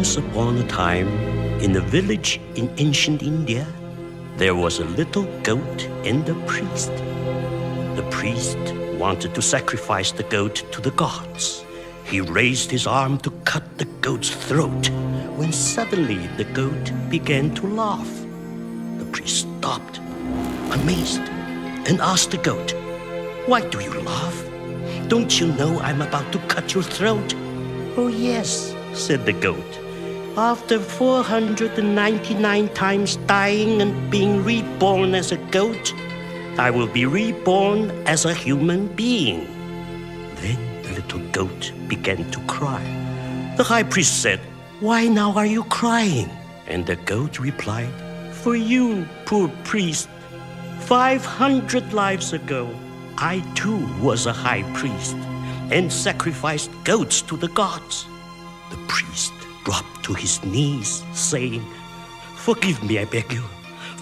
Once upon a time, in a village in ancient India, there was a little goat and a priest. The priest wanted to sacrifice the goat to the gods. He raised his arm to cut the goat's throat when suddenly the goat began to laugh. The priest stopped, amazed, and asked the goat, "Why do you laugh? Don't you know I'm about to cut your throat?" "Oh, yes," said the goat. "After 499 times dying and being reborn as a goat, I will be reborn as a human being." Then the little goat began to cry. The high priest said, "Why now are you crying?" And the goat replied, "For you, poor priest. 500 lives ago, I too was a high priest and sacrificed goats to the gods." The priest dropped to his knees, saying, "Forgive me, I beg you.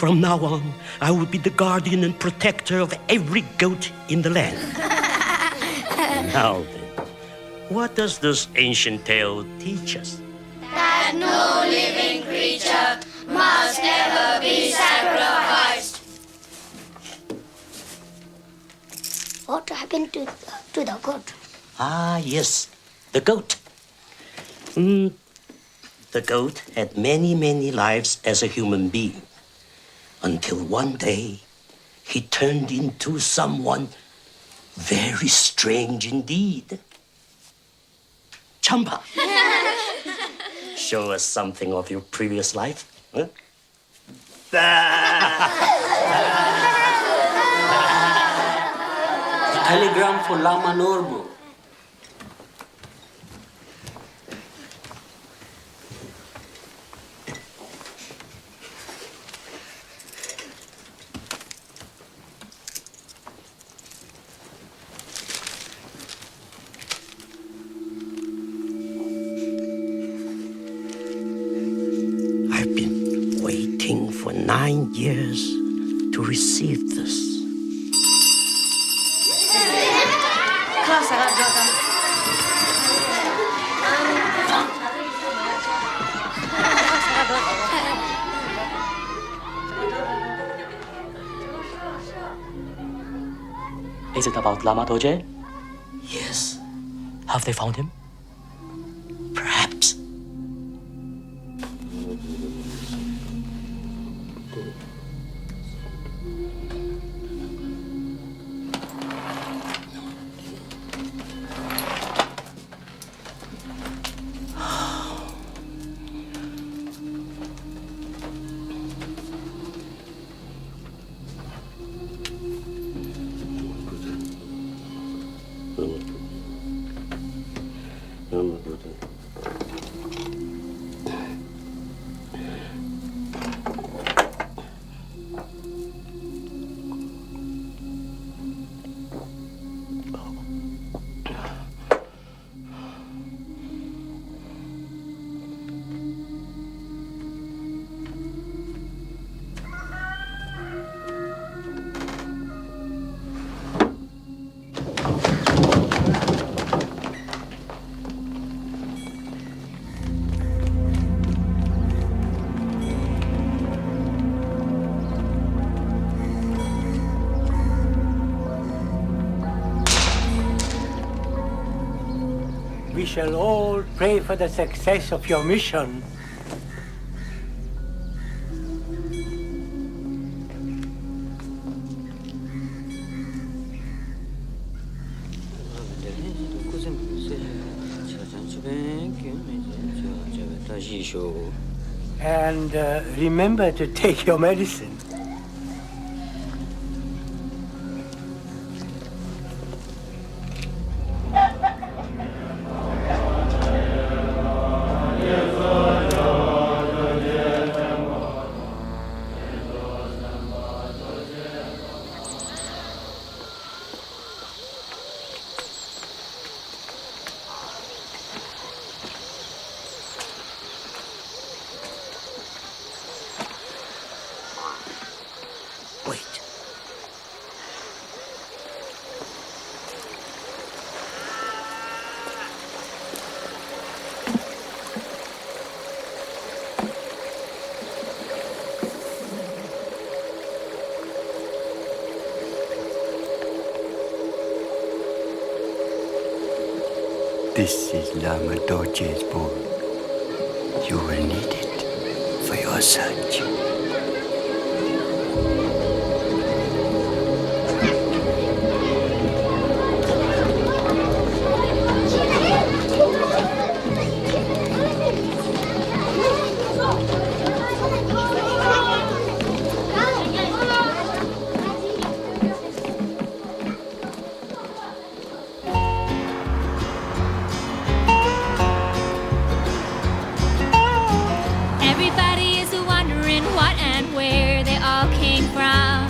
From now on, I will be the guardian and protector of every goat in the land." Now then, what does this ancient tale teach us? That no living creature must ever be sacrificed. What happened to the goat? Ah, yes, the goat. The goat had many, many lives as a human being, until one day he turned into someone very strange indeed. Champa, show us something of your previous life. Huh? Telegram for Lama Norbu. I've been waiting for 9 years to receive this. Is it about Lama Doje? Yes, Have they found him? perhaps. We shall all pray for the success of your mission. And remember to take your medicine. This is Lama Dorje's bone. You will need it for your search. Everybody is wondering what and where they all came from.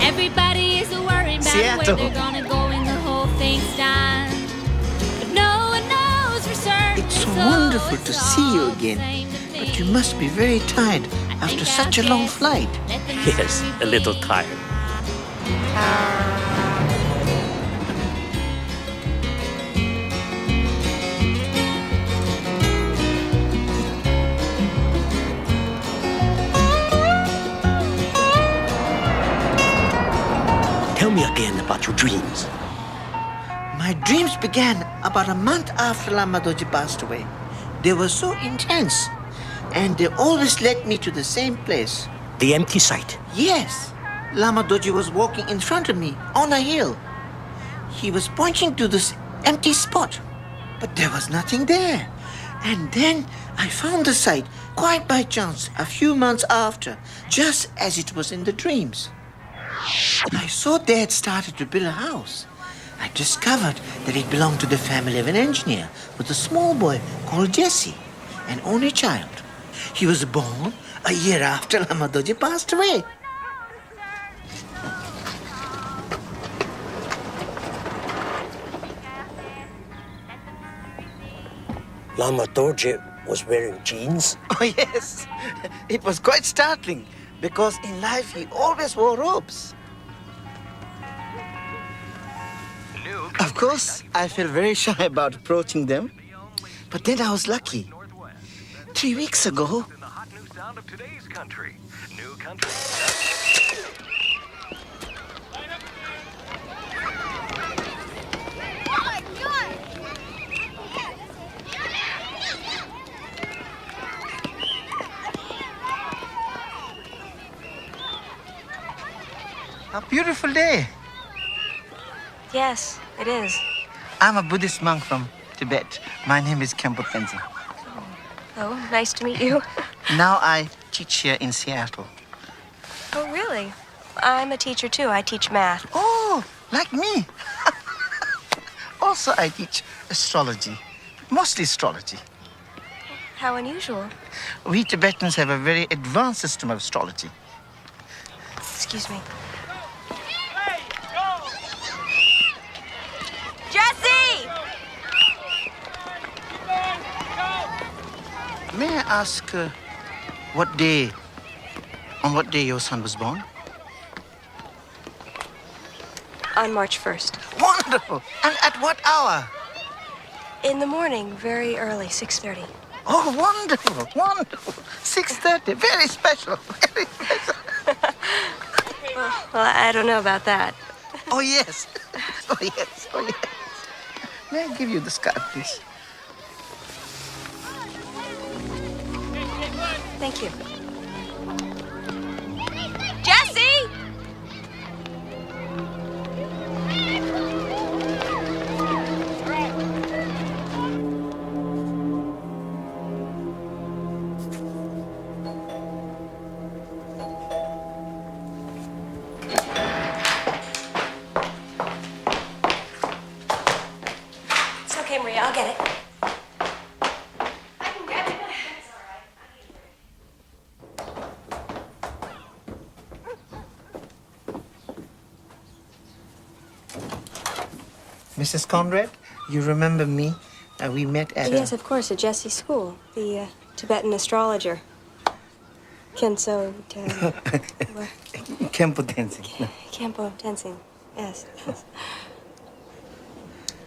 Everybody is worrying about where they're gonna go when the whole thing's done. But no one knows for certain. It's wonderful to see you again, but you must be very tired after such a long flight. Yes, a little tired. Tell me again about your dreams. My dreams began about a month after Lama Doji passed away. They were so intense, and they always led me to the same place. The empty site. Yes, Lama Doji was walking in front of me on a hill. He was pointing to this empty spot, but there was nothing there. And then I found the site quite by chance a few months after, just as it was in the dreams. I saw they had started to build a house. I discovered that it belonged to the family of an engineer with a small boy called Jesse, an only child. He was born a year after Lama Doji passed away. Lama Dorje was wearing jeans. Oh, yes. It was quite startling because in life he always wore robes. Of course, I felt very shy about approaching them. But then I was lucky. 3 weeks ago, a beautiful day. Yes, it is. I'm a Buddhist monk from Tibet. My name is Khenpo Tenzin. Oh, nice to meet you. Now I teach here in Seattle. Oh, really? I'm a teacher too. I teach math. Oh, like me. Also, I teach astrology, mostly astrology. How unusual. We Tibetans have a very advanced system of astrology. Excuse me. Jesse! May I ask on what day your son was born? On March 1st. Wonderful. And at what hour? In the morning, very early, 6:30. Oh, wonderful, wonderful. 6:30, very special, very special. Well, I don't know about that. Oh, yes. Oh, yes, oh, yes. May I give you the scarf, please? Thank you. Jesse! It's okay, Maria. I'll get it. I can grab it. It's all right. Mrs. Conrad, you remember me? We met at Yes, of course, at Jesse's school, the Tibetan astrologer. Khenpo Khenpo Tenzin. Khenpo Tenzin. Yes.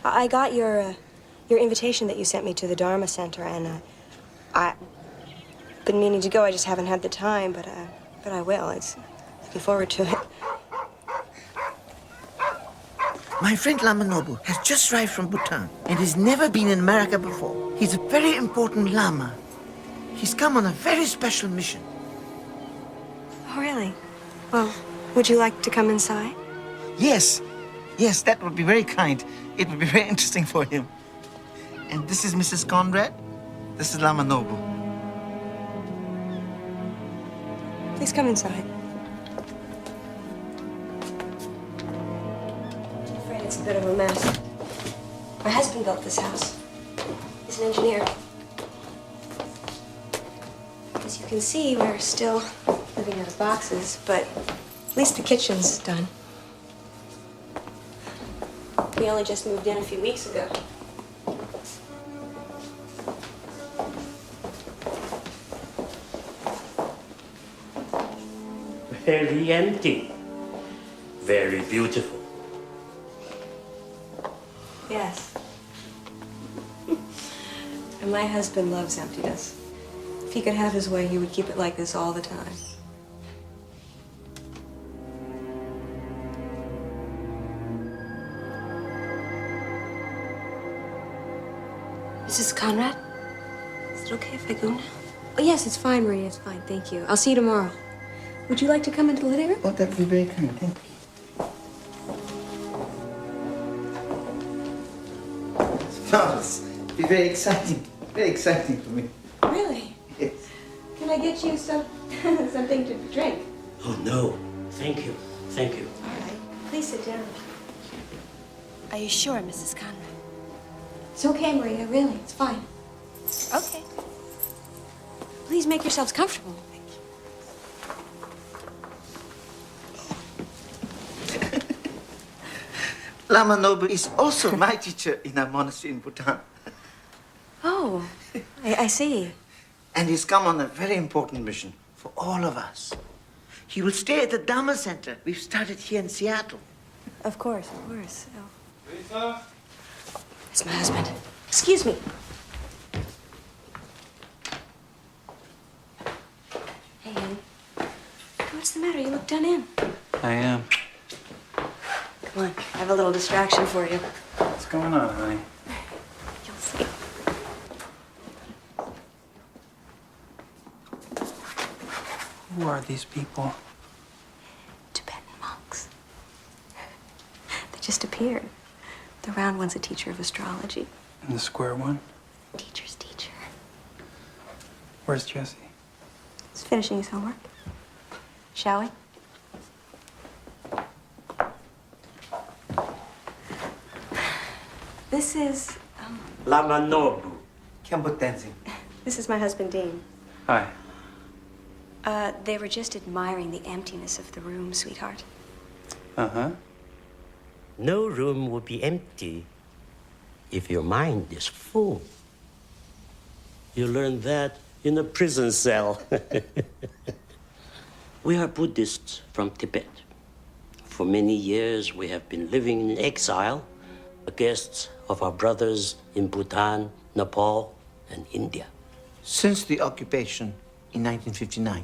I got your invitation that you sent me to the Dharma Center, and I've been meaning to go. I just haven't had the time, but I will. It's looking forward to it. My friend Lama Nobu has just arrived from Bhutan and has never been in America before. He's a very important Lama. He's come on a very special mission. Oh, really? Well, would you like to come inside? Yes, yes, that would be very kind. It would be very interesting for him. And this is Mrs. Conrad. This is Lama Nobu. Please come inside. I'm afraid it's a bit of a mess. My husband built this house. He's an engineer. As you can see, we're still living out of boxes, but at least the kitchen's done. We only just moved in a few weeks ago. Very empty. Very beautiful. Yes. And my husband loves emptiness. If he could have his way, he would keep it like this all the time. Mrs. Conrad? Is it okay if I go now? Oh, yes, it's fine, Maria. It's fine. Thank you. I'll see you tomorrow. Would you like to come into the living room? Oh, that would be very kind. Thank you. Marvelous. It'd be very exciting. Very exciting for me. Really? Yes. Can I get you something to drink? Oh, no. Thank you. Thank you. All right. Please sit down. Are you sure, Mrs. Conrad? It's okay, Maria. Really, it's fine. Okay. Please make yourselves comfortable. Lama Nobu is also my teacher in our monastery in Bhutan. Oh, I see. And he's come on a very important mission for all of us. He will stay at the Dharma Center we've started here in Seattle. Of course, of course. Oh. Lisa? It's my husband. Excuse me. Hey, honey. What's the matter? You look done in. I am. Come on, I have a little distraction for you. What's going on, honey? You'll see. Who are these people? Tibetan monks. They just appeared. The round one's a teacher of astrology. And the square one? Teacher's teacher. Where's Jesse? He's finishing his homework. Shall we? This is, Lama Nobu. Khyentse Tenzin. this is my husband, Dean. Hi. They were just admiring the emptiness of the room, sweetheart. Uh-huh. No room will be empty if your mind is full. You learn that in a prison cell. We are Buddhists from Tibet. For many years, we have been living in exile, the guests of our brothers in Bhutan, Nepal, and India. Since the occupation in 1959.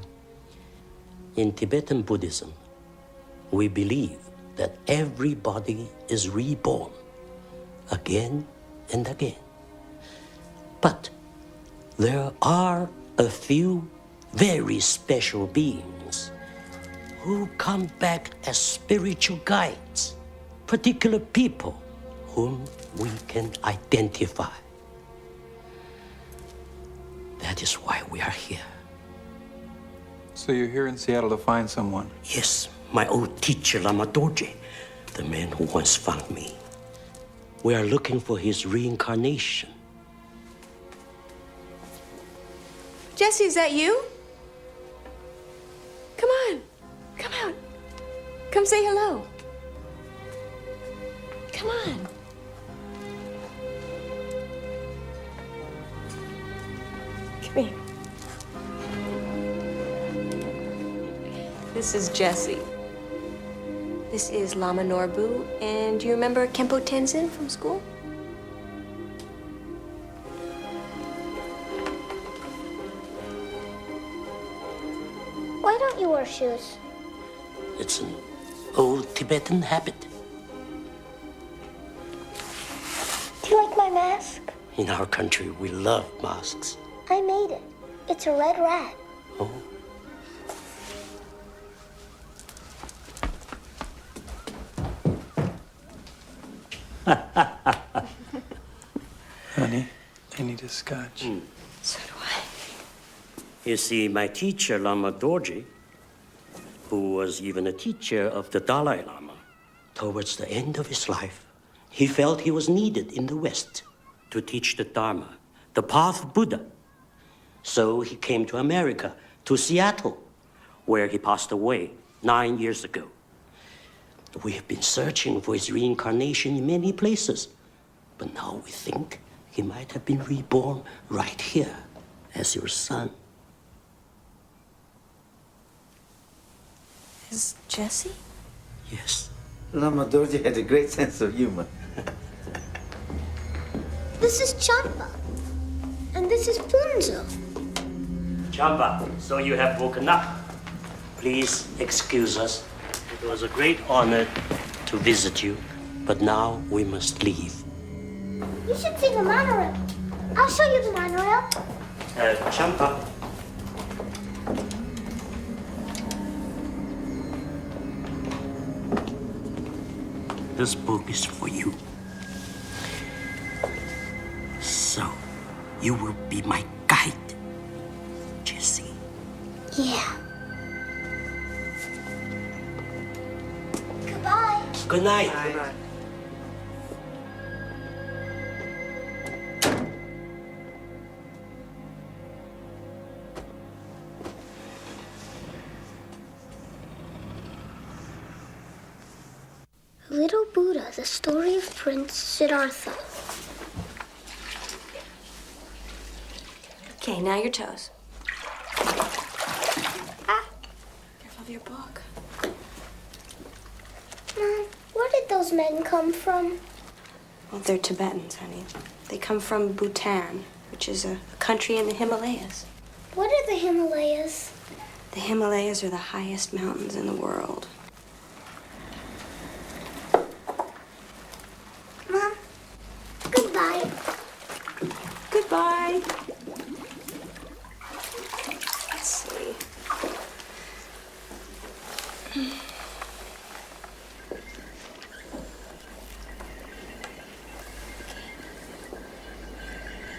In Tibetan Buddhism, we believe that everybody is reborn again and again. But there are a few very special beings who come back as spiritual guides, particular people whom we can identify. That is why we are here. So you're here in Seattle to find someone? Yes, my old teacher, Lama Dorje, the man who once found me. We are looking for his reincarnation. Jesse, is that you? Come on. Come out. Come say hello. Come on. Come here. This is Jesse. This is Lama Norbu. And do you remember Khyentse Tenzin from school? Why don't you wear shoes? It's an old Tibetan habit. you like my mask? In our country, we love masks. I made it. It's a red rat. Oh. Honey, I need a scotch. So do I. You see, my teacher, Lama Dorji, who was even a teacher of the Dalai Lama, towards the end of his life, he felt he was needed in the West to teach the Dharma, the path of Buddha. So he came to America, to Seattle, where he passed away 9 years ago. We have been searching for his reincarnation in many places, but now we think he might have been reborn right here as your son. Is Jesse? Yes. Lama Dorji had a great sense of humor. This is Champa. And this is Punzo. Champa, so you have woken up. Please excuse us. It was a great honor to visit you, but now we must leave. You should see the monorail. I'll show you the monorail. Champa. This book is for you. So, you will be my guide, Jesse. Yeah. Goodbye. Good night. Little Buddha, the story of Prince Siddhartha. Okay, now your toes. Ah! Careful of your book. Mom, where did those men come from? Well, they're Tibetans, honey. They come from Bhutan, which is a country in the Himalayas. What are the Himalayas? The Himalayas are the highest mountains in the world. Mom, goodbye. Goodbye. Let's see.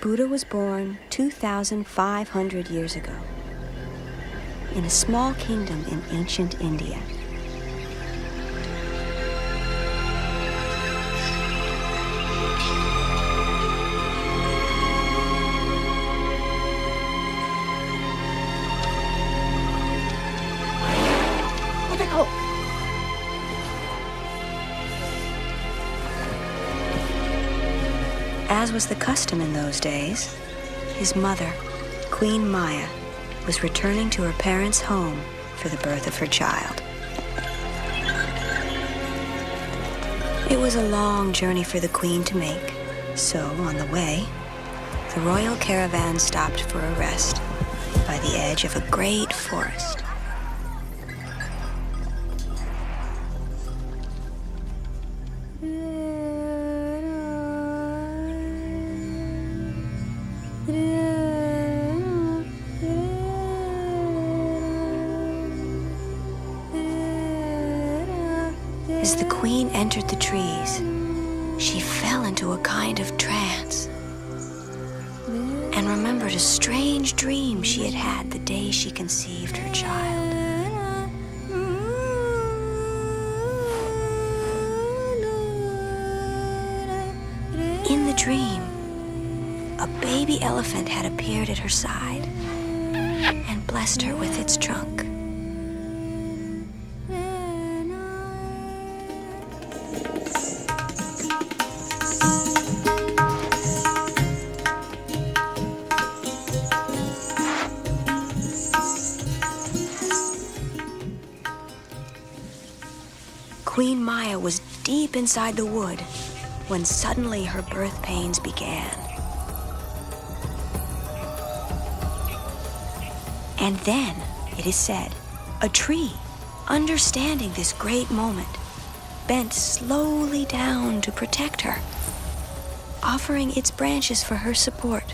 Buddha was born 2,500 years ago in a small kingdom in ancient India. As was the custom in those days, his mother, Queen Maya, was returning to her parents' home for the birth of her child. It was a long journey for the queen to make, so on the way, the royal caravan stopped for a rest by the edge of a great forest. As the queen entered the trees, she fell into a kind of trance and remembered a strange dream she had had the day she conceived her child. In the dream, a baby elephant had appeared at her side and blessed her with its trunk. Queen Maya was deep inside the wood when suddenly her birth pains began. And then, it is said, a tree, understanding this great moment, bent slowly down to protect her. offering its branches for her support.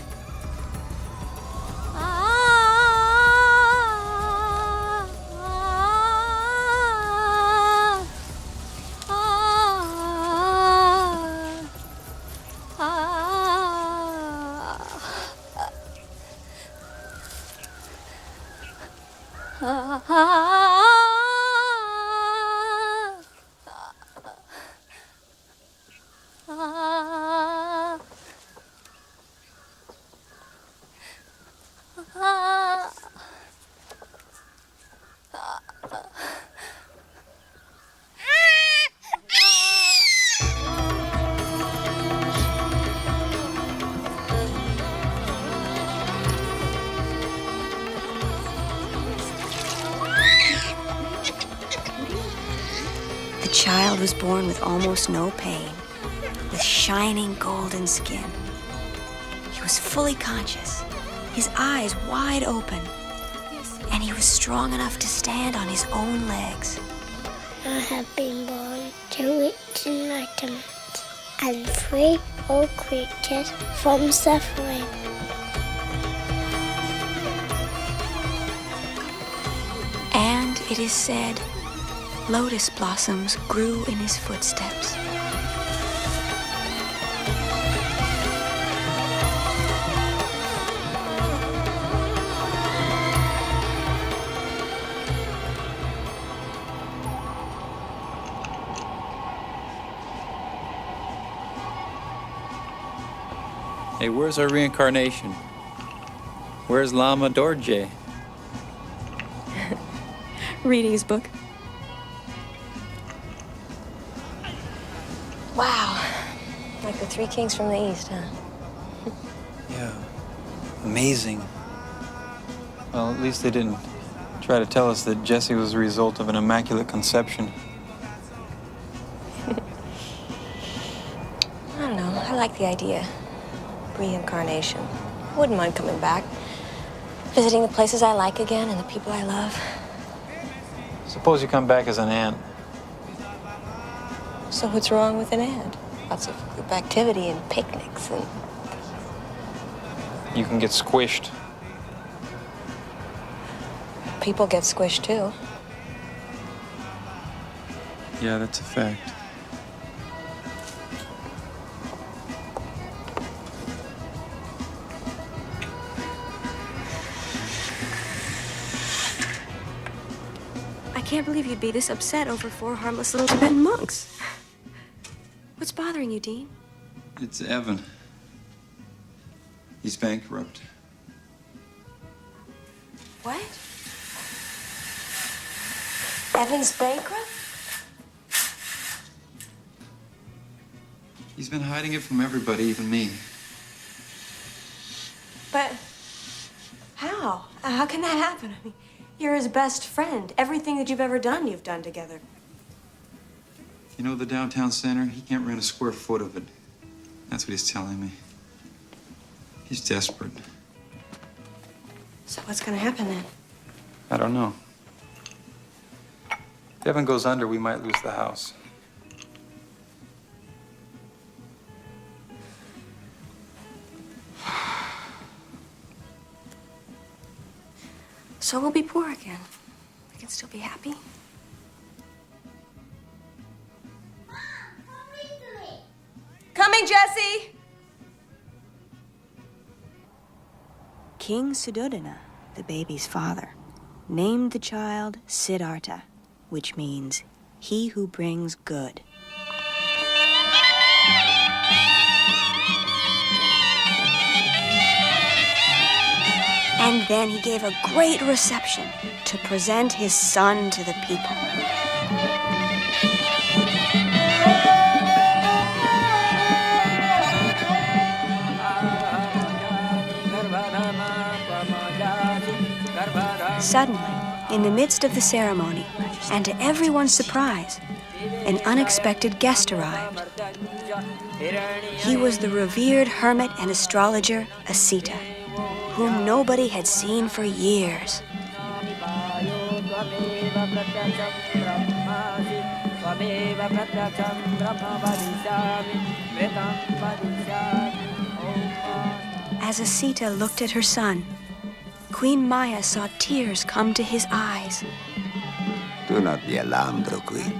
The child was born with almost no pain, with shining golden skin. He was fully conscious, his eyes wide open, and he was strong enough to stand on his own legs. I have been born to its enlightenment and free all creatures from suffering. And it is said, lotus blossoms grew in his footsteps. Hey, where's our reincarnation? Where's Lama Dorje? Reading his book. Wow. Like the three kings from the east, huh? Yeah. Amazing. Well, at least they didn't try to tell us that Jesse was the result of an immaculate conception. I don't know. I like the idea. Reincarnation. Wouldn't mind coming back. Visiting the places I like again and the people I love. Suppose you come back as an ant. So what's wrong with an ant? Lots of group activity and picnics and... You can get squished. People get squished too. Yeah, that's a fact. I can't believe you'd be this upset over 4 harmless little Tibetan monks. What's bothering you, Dean? It's Evan. He's bankrupt. What? Evan's bankrupt? He's been hiding it from everybody, even me. But how? How can that happen? I mean, you're his best friend. Everything that you've ever done, you've done together. You know the downtown center? He can't rent a square foot of it. That's what he's telling me. He's desperate. So what's gonna happen then? I don't know. If Evan goes under, we might lose the house. So we'll be poor again. We can still be happy. Coming, Jesse! King Suddhodana, the baby's father, named the child Siddhartha, which means he who brings good. And then he gave a great reception to present his son to the people. Suddenly, in the midst of the ceremony, and to everyone's surprise, an unexpected guest arrived. He was the revered hermit and astrologer, Asita, whom nobody had seen for years. As Asita looked at her son, Queen Maya saw tears come to his eyes. Do not be alarmed, O Queen.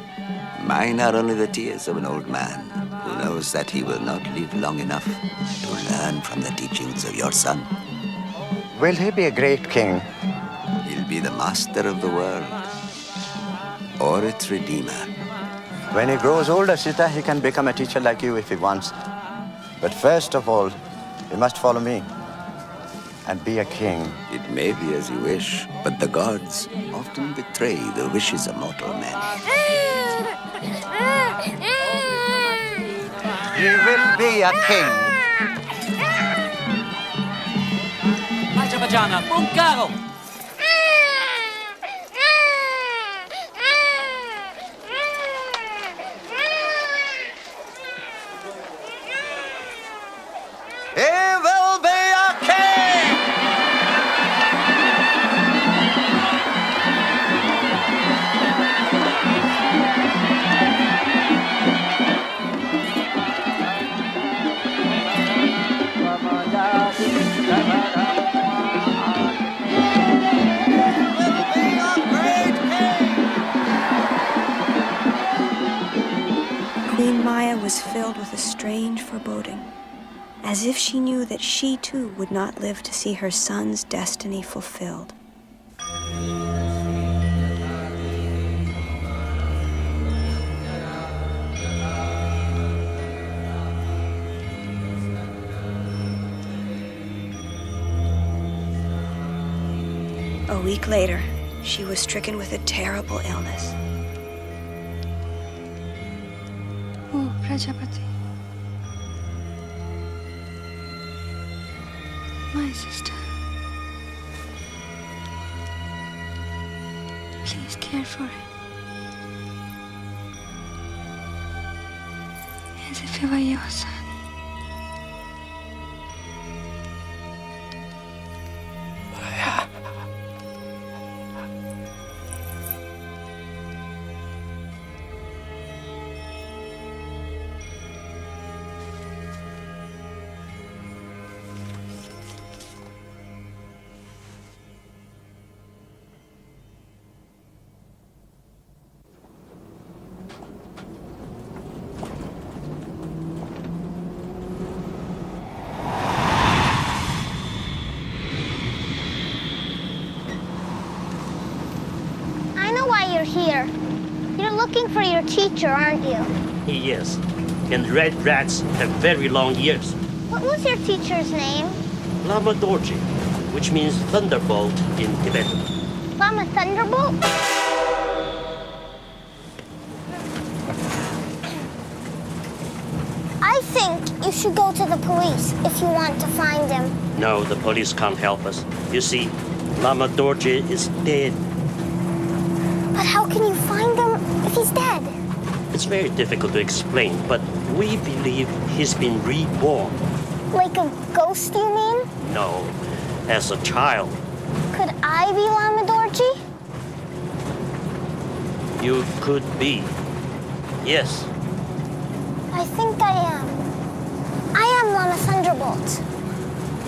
Mine are only the tears of an old man who knows that he will not live long enough to learn from the teachings of your son. Will he be a great king? He'll be the master of the world, or its redeemer. When he grows older, Sita, he can become a teacher like you if he wants. But first of all, he must follow me and be a king. It may be as you wish, but the gods often betray the wishes of mortal men. He will be a king. He will be a king! Queen Maya was filled with a strange foreboding, as if she knew that she too would not live to see her son's destiny fulfilled. A week later, she was stricken with a terrible illness. Oh, Prajapati. My sister. Please care for it. As if it were your son. Here. You're looking for your teacher, aren't you? Yes, and red rats have very long ears. What was your teacher's name? Lama Dorji, which means thunderbolt in Tibetan. Lama Thunderbolt? I think you should go to the police if you want to find him. No, the police can't help us. You see, Lama Dorji is dead. But how can you find him if he's dead? It's very difficult to explain, but we believe he's been reborn. Like a ghost, you mean? No, as a child. Could I be Lama Dorji? You could be. Yes. I think I am. I am Lama Thunderbolt.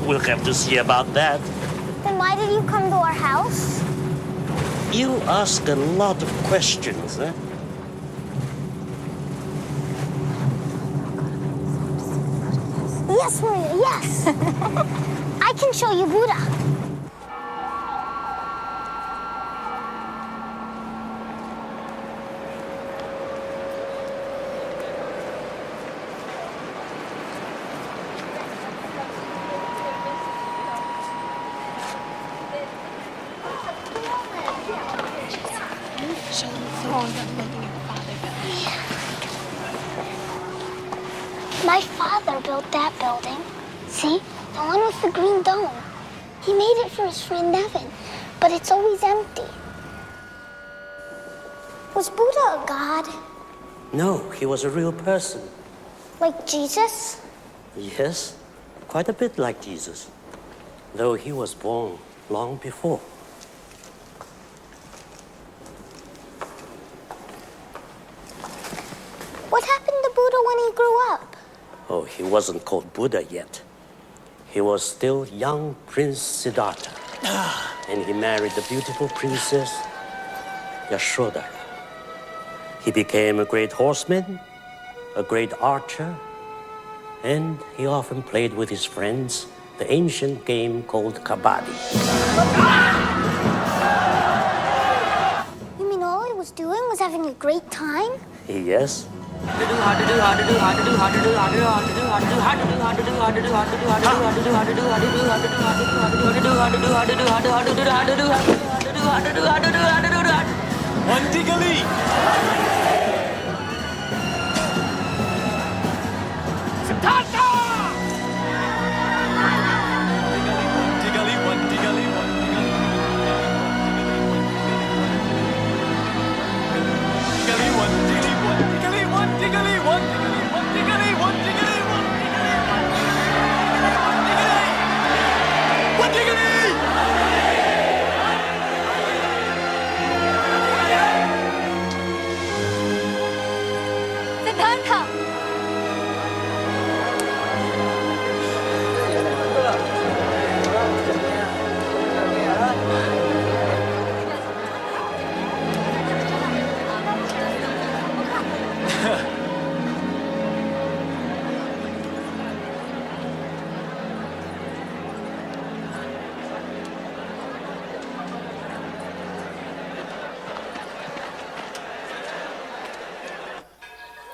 We'll have to see about that. Then why did you come to our house? You ask a lot of questions, eh? Yes, Maria, yes. I can show you Buddha. My father built that building. See? The one with the green dome. He made it for his friend Nevin, but it's always empty. Was Buddha a god? No, he was a real person. Like Jesus? Yes, quite a bit like Jesus, though he was born long before. Oh, he wasn't called Buddha yet. He was still young Prince Siddhartha. And he married the beautiful princess Yashoda. He became a great horseman, a great archer, and he often played with his friends the ancient game called kabaddi. You mean all he was doing was having a great time? Yes. Siddhartha!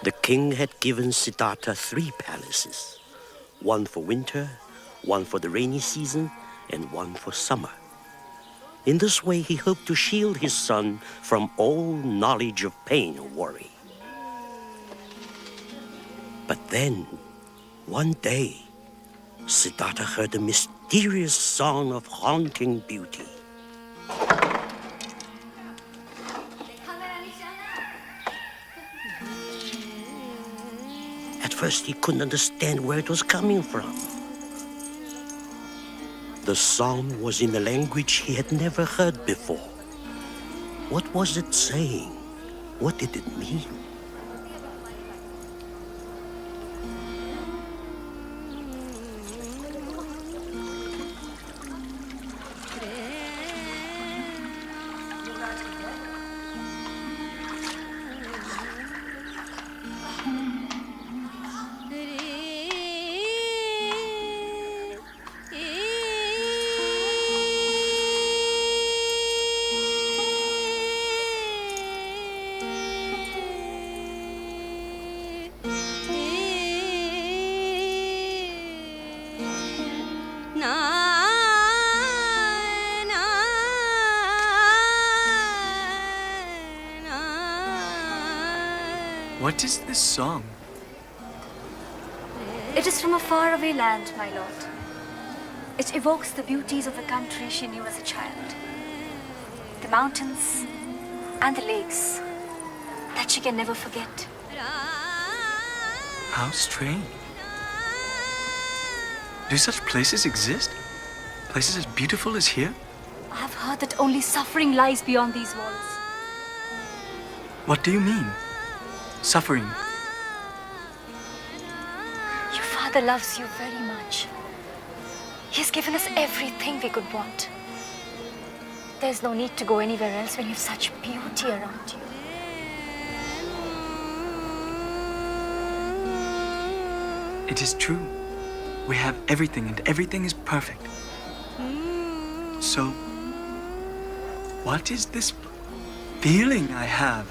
The king had given Siddhartha 3 palaces, one for winter, one for the rainy season, and one for summer. In this way, he hoped to shield his son from all knowledge of pain or worry. But then, one day, Siddhartha heard a mysterious song of haunting beauty. At first, he couldn't understand where it was coming from. The song was in a language he had never heard before. What was it saying? What did it mean? What is this song? It is from a faraway land, my lord. It evokes the beauties of the country she knew as a child. The mountains and the lakes that she can never forget. How strange. Do such places exist? Places as beautiful as here? I have heard that only suffering lies beyond these walls. What do you mean? Suffering? Your father loves you very much. He has given us everything we could want. There's no need to go anywhere else when you have such beauty around you. It is true. We have everything and everything is perfect. So, what is this feeling I have?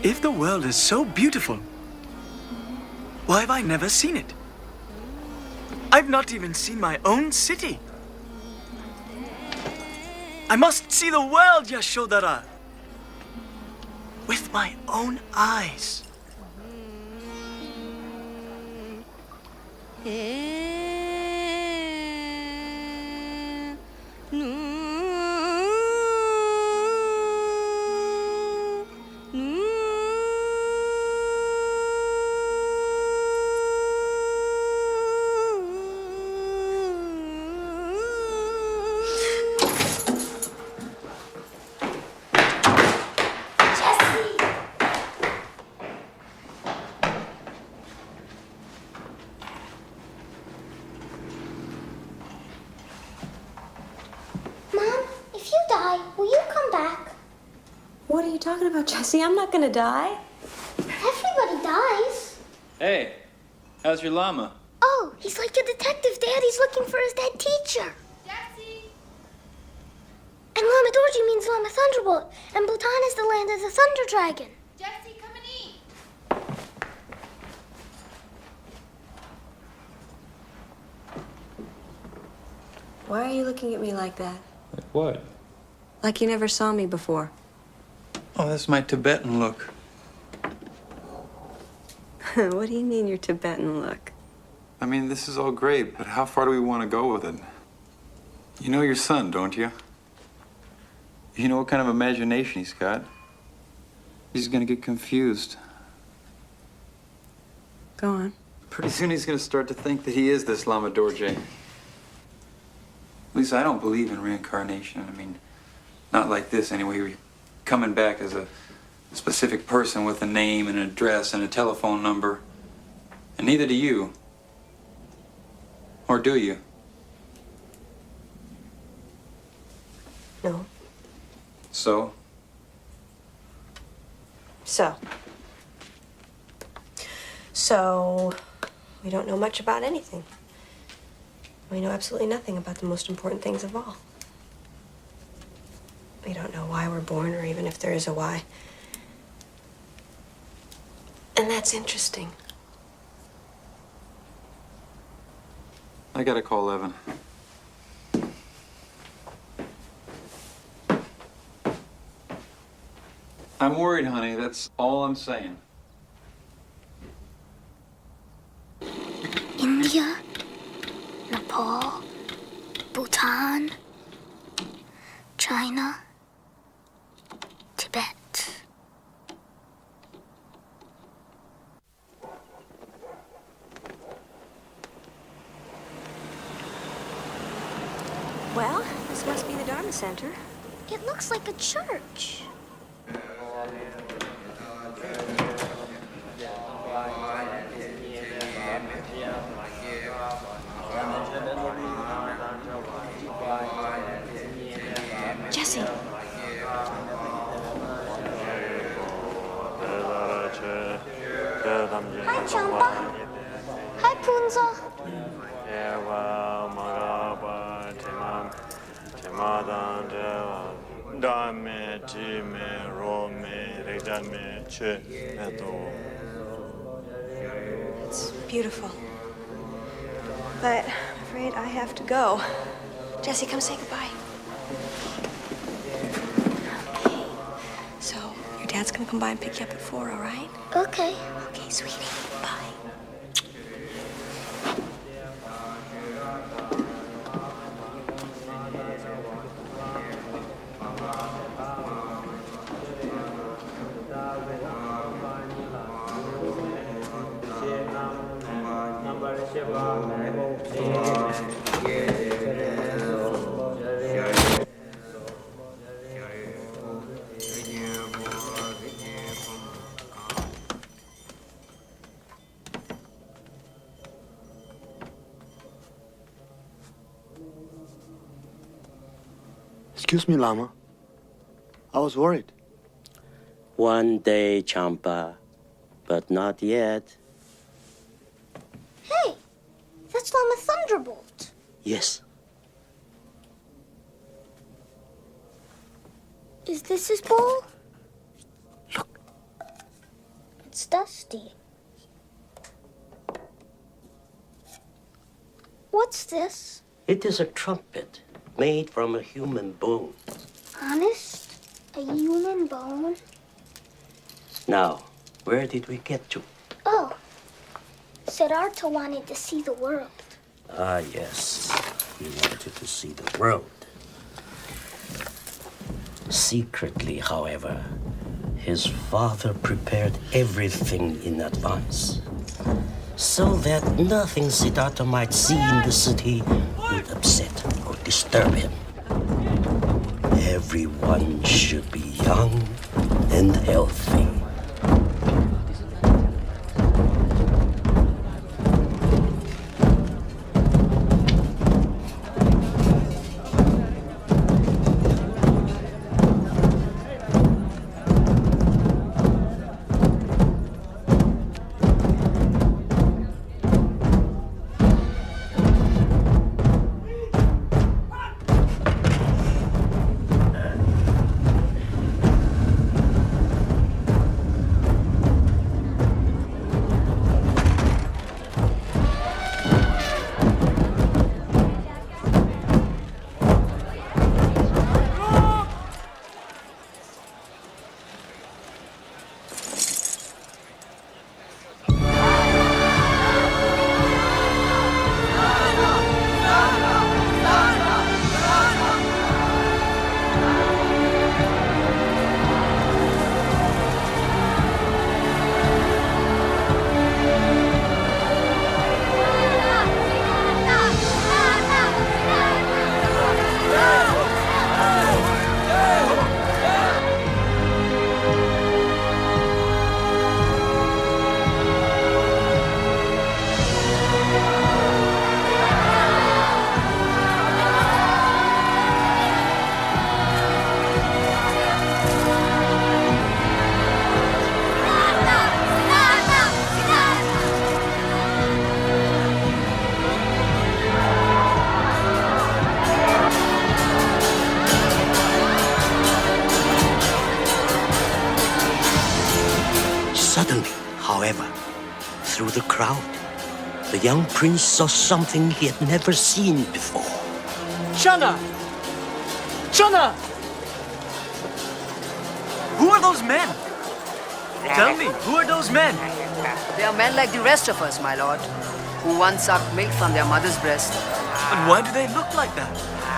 If the world is so beautiful, why have I never seen it? I've not even seen my own city. I must see the world, Yashodhara, with my own eyes. what are you talking about, Jesse? I'm not gonna die. Everybody dies. Hey, how's your llama? Oh, he's like a detective, Dad. He's looking for his dead teacher. Jesse! And Lama Dorji means Lama Thunderbolt. And Bhutan is the land of the Thunder Dragon. Jesse, come and eat! Why are you looking at me like that? What? Like you never saw me before. Oh, that's my Tibetan look. What do you mean your Tibetan look? I mean, this is all great, but how far do we want to go with it? You know your son, don't you? You know what kind of imagination he's got. He's gonna get confused. Go on. Pretty soon he's gonna start to think that he is this Lama Dorje. At least I don't believe in reincarnation. I mean, not like this anyway. You're coming back as a specific person with a name and an address and a telephone number. And neither do you. Or do you? No. So? So, we don't know much about anything. We know absolutely nothing about the most important things of all. We don't know why we're born or even if there is a why. And that's interesting. I gotta call Evan. I'm worried, honey. That's all I'm saying. India, Nepal, Bhutan, China, Tibet. Well, this must be the Dharma Center. It looks like a church. Jesse. Hi, Champa. Hi, Punza. It's beautiful. But I'm afraid I have to go. Jesse, come say goodbye. Okay. So, your dad's gonna come by and pick you up at 4, all right? Okay. Okay, sweetie. Bye. Excuse me, Lama. I was worried. One day, Champa, but not yet. Hey, that's Lama Thunderbolt. Yes. Is this his bowl? Look. It's dusty. What's this? It is a trumpet made from a human bone. Honest? A human bone? Now, where did we get to? Oh, Siddhartha wanted to see the world. Ah, yes. He wanted to see the world. Secretly, however, his father prepared everything in advance, so that nothing Siddhartha might see in the city would upset or disturb him. Everyone should be young and healthy. Suddenly, however, through the crowd, the young prince saw something he had never seen before. Shana! Shana! Who are those men? Tell me, who are those men? They are men like the rest of us, my lord, who once sucked milk from their mother's breast. And why do they look like that?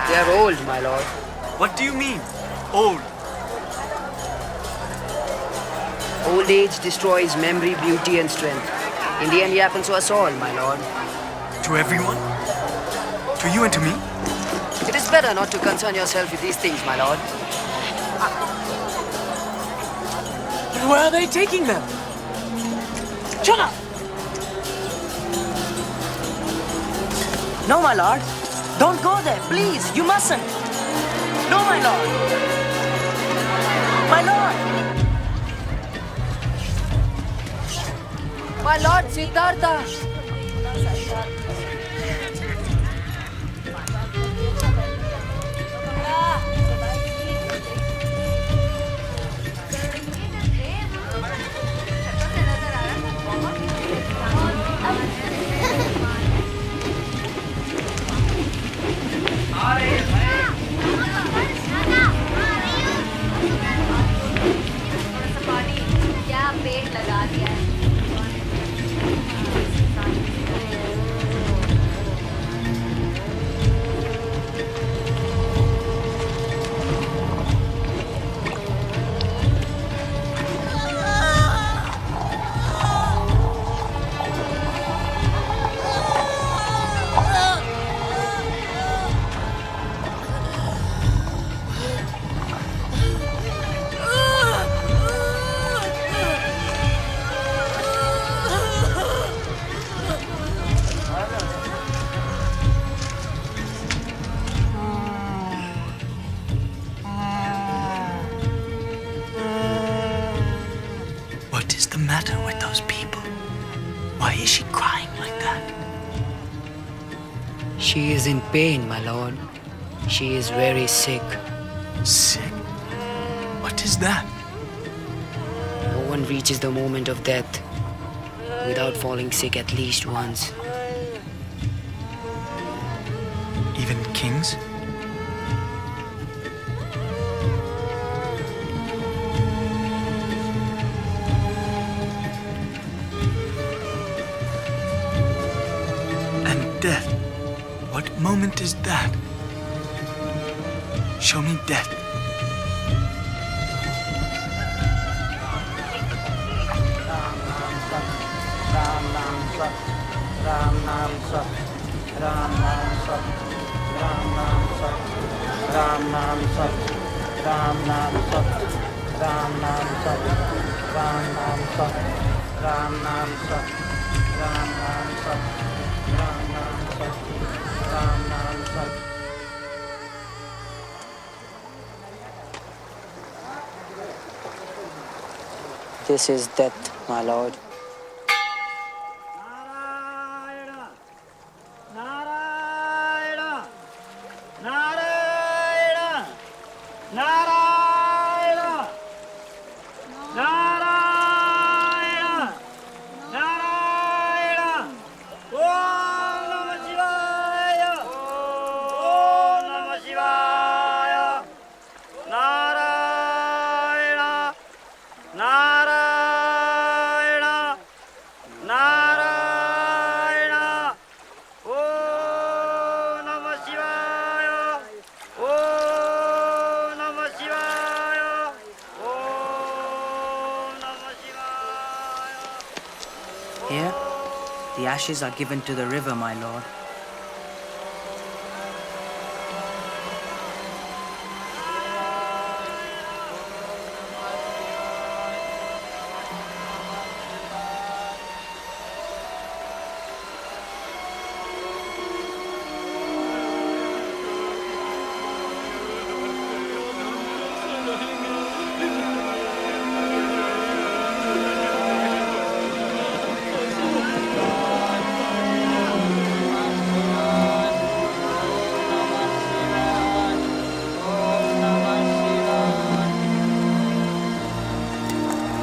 They are old, my lord. What do you mean, old? Old age destroys memory, beauty, and strength. In the end, it happens to us all, my lord. To everyone? To you and to me? It is better not to concern yourself with these things, my lord. But where are they taking them? Shut up! No, my lord. Don't go there, please. You mustn't. No, my lord. My lord. My lord, Siddhartha. क्या पेड़ लगा दिया है What is the matter with those people? Why is she crying like that? She is in pain, my lord. She is very sick. Sick? What is that? No one reaches the moment of death without falling sick at least once. Even kings? And death? What moment is that? Show me death. This is death, my lord. Here, the ashes are given to the river, my lord.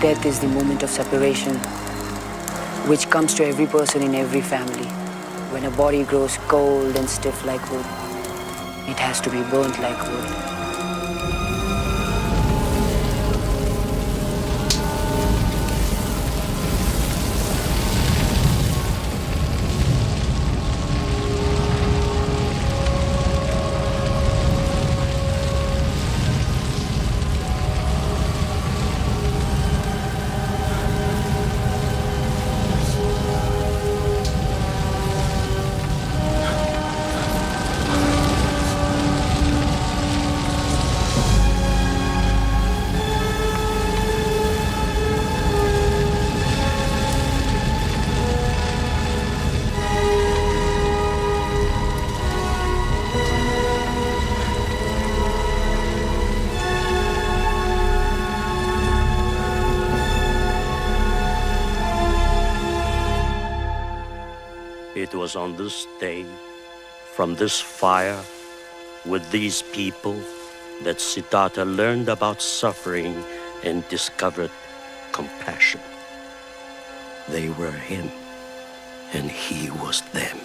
Death is the moment of separation, which comes to every person in every family. When a body grows cold and stiff like wood, it has to be burnt like wood. It was on this day, from this fire, with these people, that Siddhartha learned about suffering and discovered compassion. They were him, and he was them.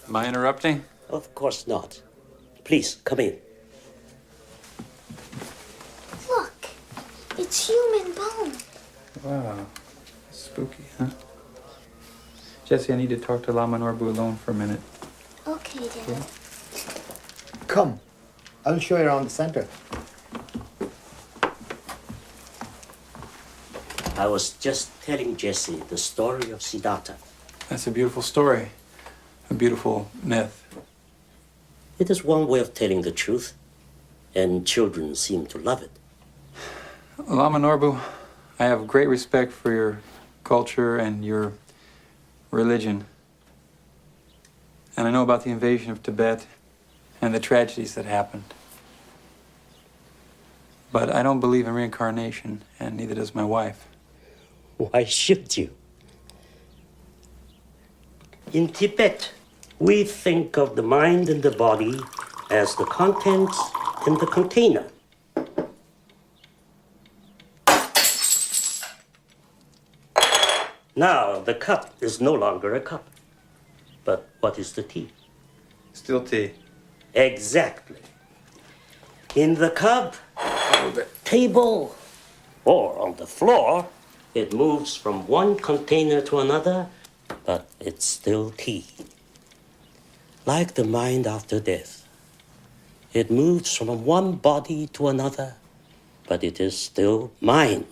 Am I interrupting? Of course not. Please, come in. Look, it's human bone. Wow. Spooky, huh? Jesse, I need to talk to Lama Norbu alone for a minute. Okay, Dad. Come, I'll show you around the center. I was just telling Jesse the story of Siddhartha. That's a beautiful story. A beautiful myth. It is one way of telling the truth, and children seem to love it. Lama Norbu, I have great respect for your culture and your religion. And I know about the invasion of Tibet and the tragedies that happened. But I don't believe in reincarnation, and neither does my wife. Why should you? In Tibet, we think of the mind and the body as the contents in the container. Now, the cup is no longer a cup. But what is the tea? Still tea. Exactly. In the cup, on the table, or on the floor, it moves from one container to another, but it's still tea. Like the mind after death, it moves from one body to another, but it is still mind.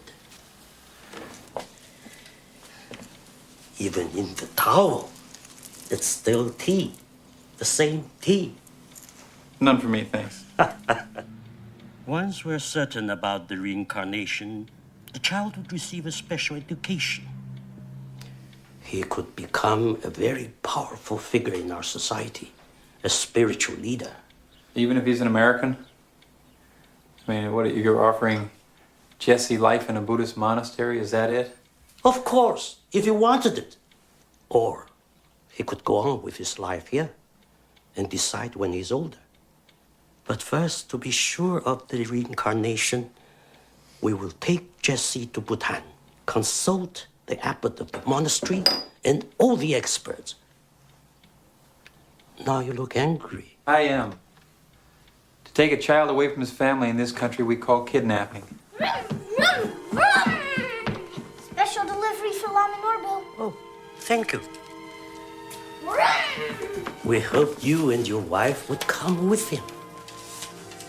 Even in the towel, it's still tea, the same tea. None for me, thanks. Once we're certain about the reincarnation, the child would receive a special education. He could become a very powerful figure in our society, a spiritual leader. Even if he's an American? I mean, what, you're offering Jesse life in a Buddhist monastery? Is that it? Of course, if he wanted it. Or he could go on with his life here and decide when he's older. But first, to be sure of the reincarnation, we will take Jesse to Bhutan, consult the abbot of the monastery and all the experts. Now you look angry. I am. To take a child away from his family in this country we call kidnapping. Special delivery for Lama Norbu. Oh, thank you. We hoped you and your wife would come with him.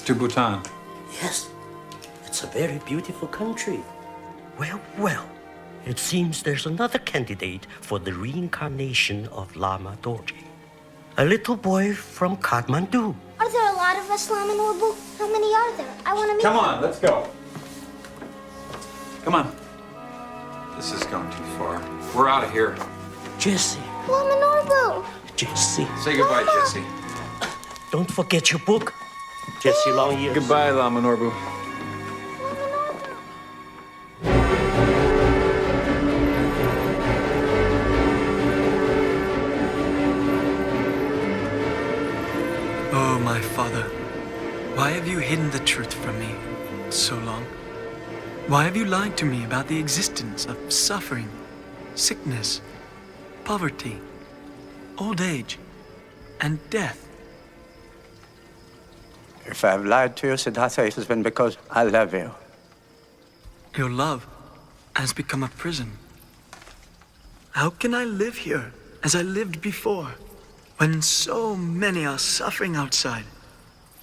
To Bhutan? Yes, it's a very beautiful country. Well, well, it seems there's another candidate for the reincarnation of Lama Dorje. A little boy from Kathmandu. Are there a lot of us, Lama Norbu? How many are there? I want to meet Come them. on, let's go. Come on. This is going too far. We're out of here. Jesse. Lama Norbu. Jesse. Say goodbye, Jesse. Don't forget your book. Jesse Long Years. Goodbye, Lama Norbu. you hidden the truth from me so long? Why have you lied to me about the existence of suffering, sickness, poverty, old age, and death? If I've lied to you, Siddhartha, it has been because I love you. Your love has become a prison. How can I live here as I lived before, when so many are suffering outside?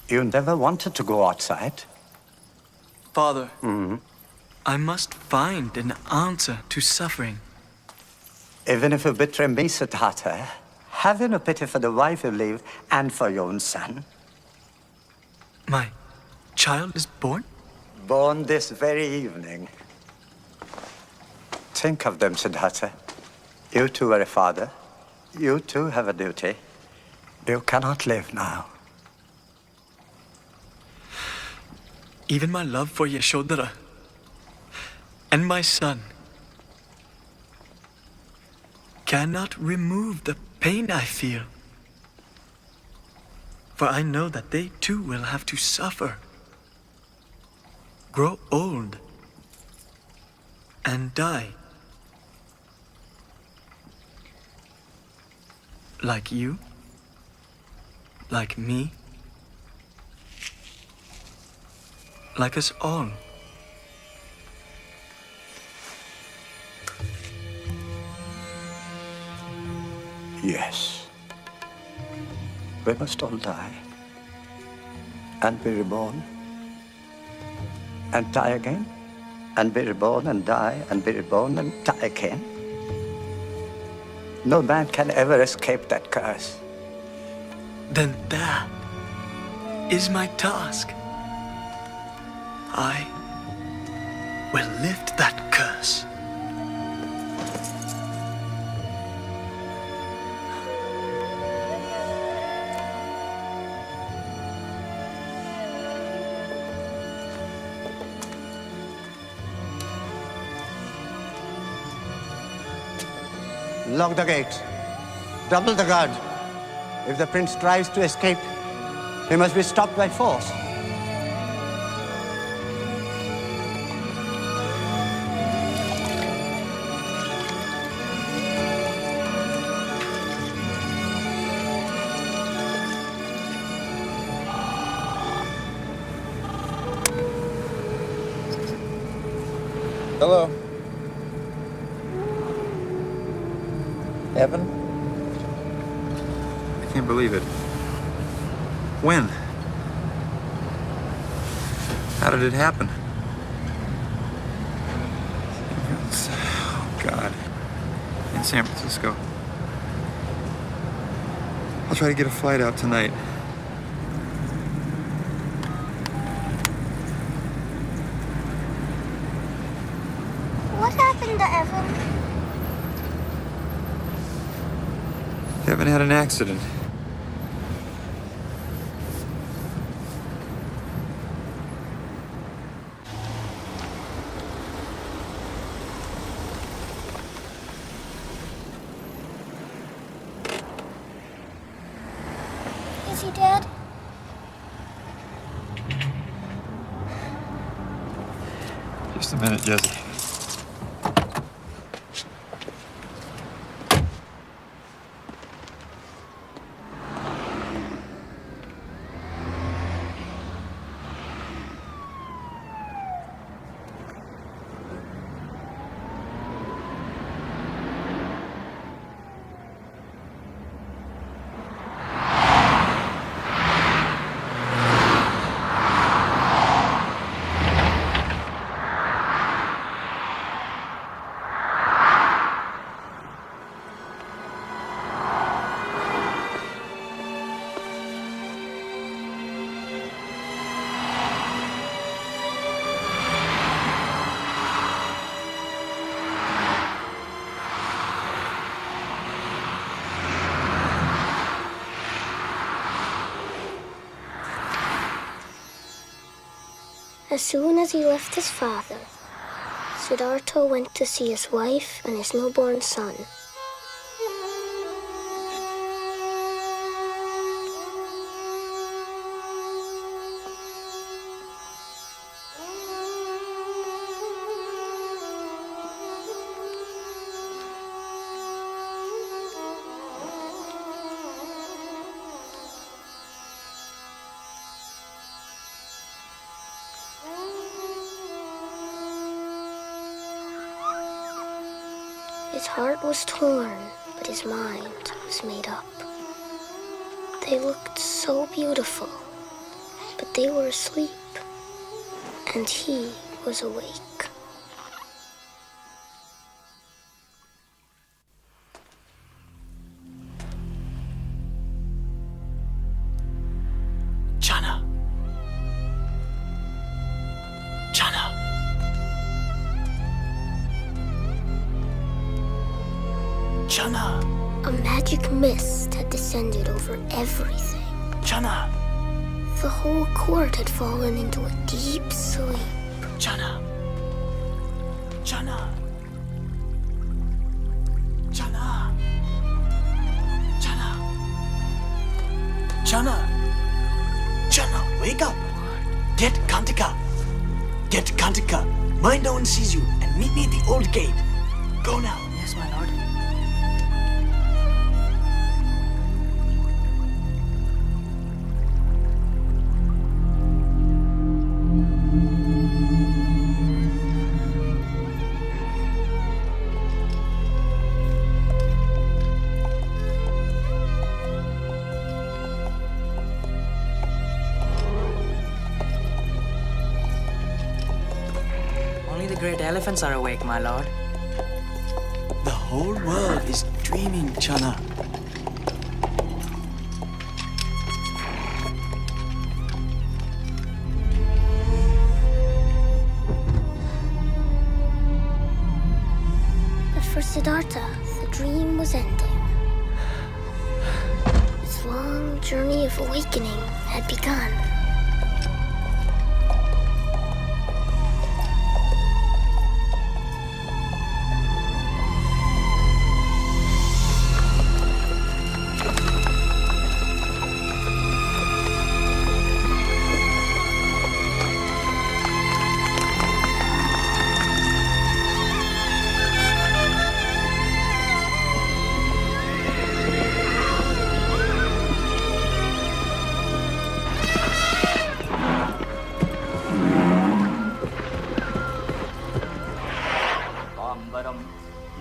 You never wanted to go outside. Father, I must find an answer to suffering. Even if you betray me, Siddhartha, have no pity for the wife you leave and for your own son. My child is born? Born this very evening. Think of them, Siddhartha. You too are a father. You too have a duty. You cannot live now. Even my love for Yashodhara and my son cannot remove the pain I feel. For I know that they too will have to suffer, grow old, and die. Like you, like me, like us all. Yes. We must all die. And be reborn. And die again. And be reborn and die and be reborn and die again. No man can ever escape that curse. Then that is my task. I will lift that curse. Lock the gates. Double the guard. If the prince tries to escape, he must be stopped by force. Hello. Evan? I can't believe it. When? How did it happen? Oh, God. In San Francisco. I'll try to get a flight out tonight. What happened to Evan? Evan had an accident. Is he dead? Just a minute, Jesse. As soon as he left his father, Siddhartha went to see his wife and his newborn son. His heart was torn, but his mind was made up. They looked so beautiful, but they were asleep, and he was awake. Chana. Chana. Chana. A magic mist had descended over everything. Chana. The whole court had fallen into a deep sleep. Chana. Chana. Chana. Chana. Chana. Chana, wake up. Get Kantika. Get Kantika. Mind no one sees you and meet me at the old gate. Go now. Yes, my lord. Only the great elephants are awake, my lord. The whole world is dreaming, Chana. But for Siddhartha, the dream was ending. His long journey of awakening had begun.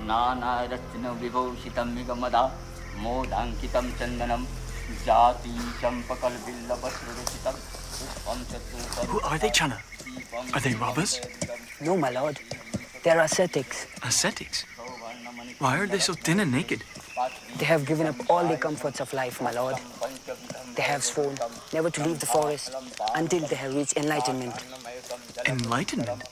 नानारत्न विभूषितं निगमदा मोदाङ्कितं चन्दनं जाति चम्पकल्बिल्लवस्रुचितं पुष्पं चतुर्थ. Who are they, Chana? Are they robbers? No, my lord. They're ascetics. Ascetics? Why are they so thin and naked? They have given up all the comforts of life, my lord. They have sworn never to leave the forest until they have reached enlightenment. Enlightenment?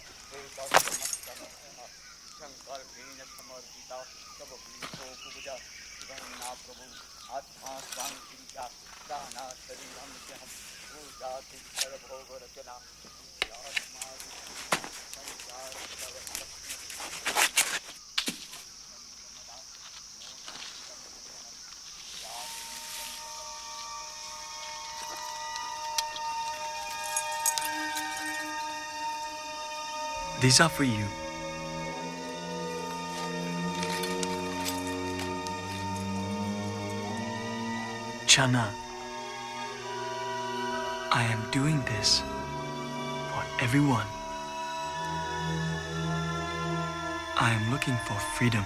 These are for you. Chana, I am doing this for everyone. I am looking for freedom.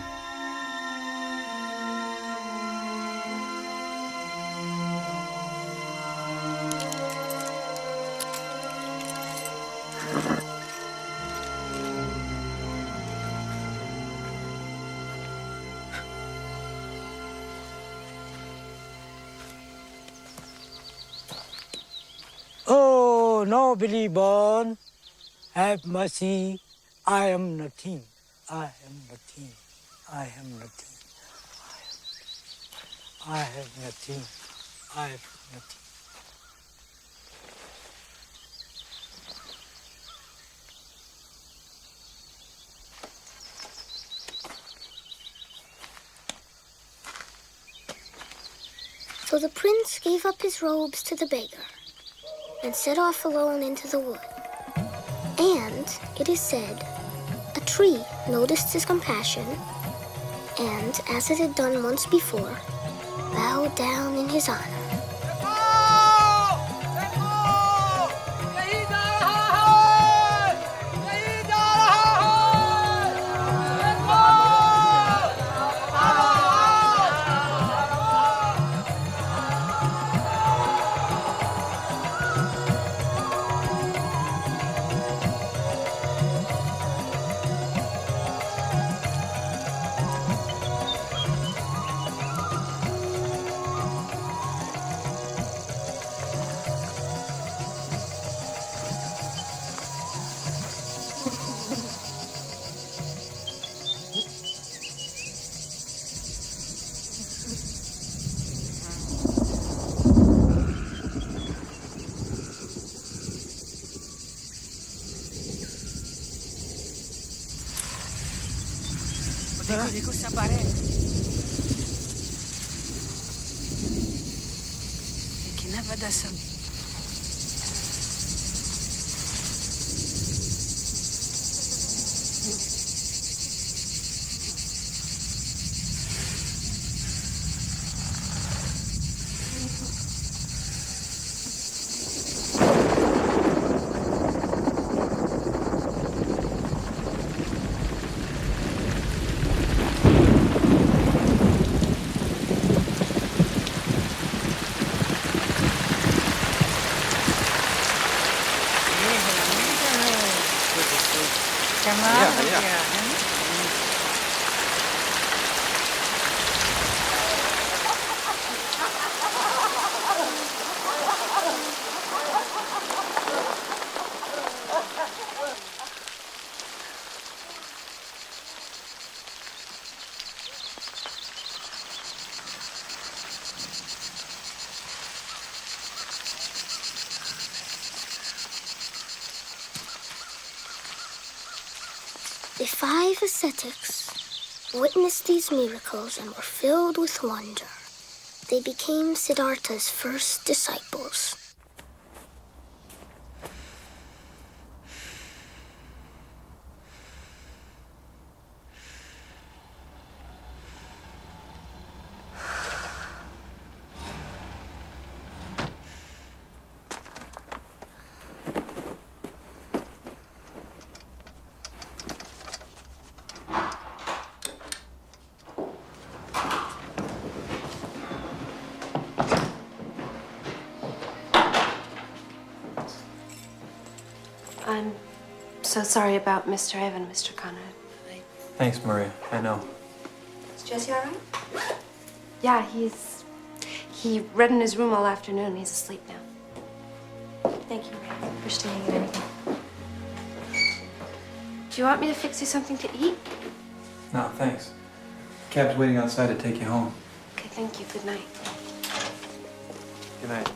Oh, nobly born, have mercy. I am nothing. I am nothing. I am nothing. I have nothing. I have nothing. So the prince gave up his robes to the beggar and set off alone into the wood. And, it is said, a tree noticed his compassion and, as it had done once before, bowed down in his honor. देखो सब आ रहे हैं। लेकिन अब बता सब। The 5 ascetics witnessed these miracles and were filled with wonder. They became Siddhartha's first disciples. I'm so sorry about Mr. Evan, Mr. Conrad. Thanks, Maria. I know. Is Jesse all right? Yeah, he read in his room all afternoon. He's asleep now. Thank you for staying and everything. Do you want me to fix you something to eat? No, thanks. Cab's waiting outside to take you home. Okay, thank you. Good night. Good night.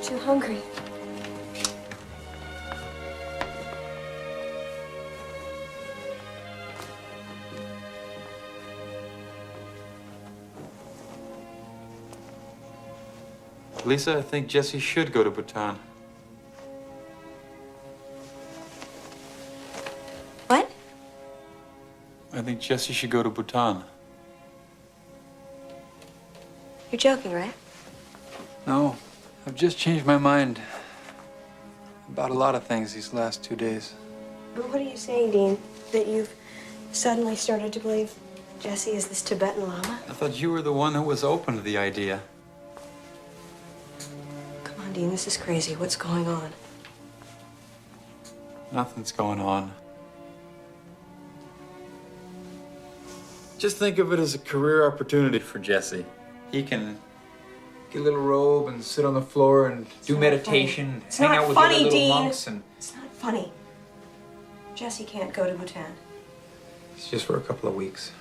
Too hungry. Lisa, I think Jesse should go to Bhutan. What? I think Jesse should go to Bhutan. You're joking, right? No, I've just changed my mind about a lot of things these last 2 days. But what are you saying, Dean? That you've suddenly started to believe Jesse is this Tibetan Lama? I thought you were the one who was open to the idea. Come on, Dean, this is crazy. What's going on? Nothing's going on. Just think of it as a career opportunity for Jesse. He can get a little robe and sit on the floor and do meditation, hang out with other little monks, and It's not funny. Jesse can't go to Bhutan. it's just for a couple of weeks.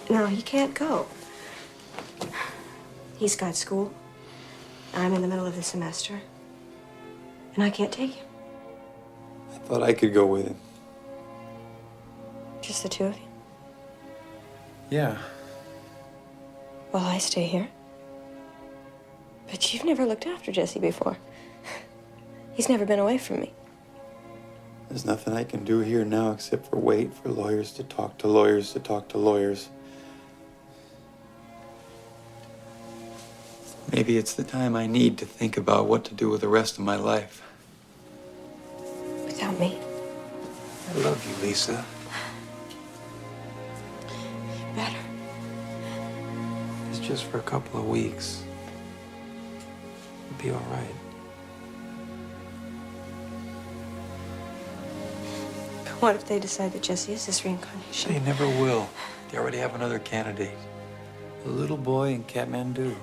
No, he can't go. He's got school. I'm in the middle of the semester. And I can't take him. I thought I could go with him. Just the two of you? Yeah. Well, I stay here. But you've never looked after Jesse before. He's never been away from me. There's nothing I can do here now except for wait for lawyers to talk to lawyers to talk to lawyers. Maybe it's the time I need to think about what to do with the rest of my life. Without me. I love you, Lisa. You better. It's just for a couple of weeks. It'll be all right. But what if they decide that Jesse is his reincarnation? They never will. They already have another candidate. A little boy in Kathmandu.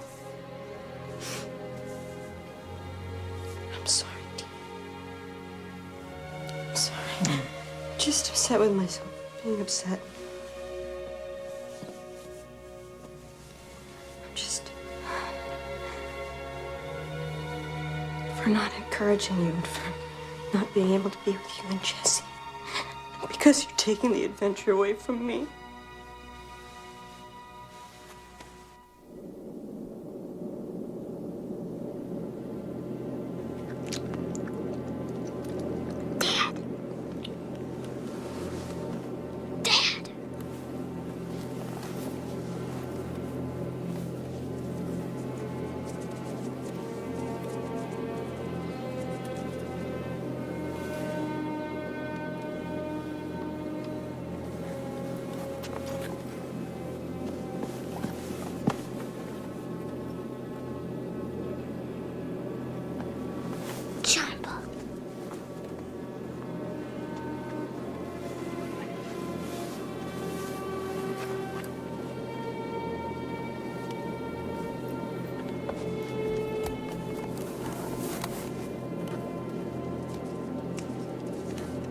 I'm sorry, Dean. I'm sorry. Just upset with myself for being upset. I'm just... for not encouraging you and for not being able to be with you and Jesse. Because you're taking the adventure away from me.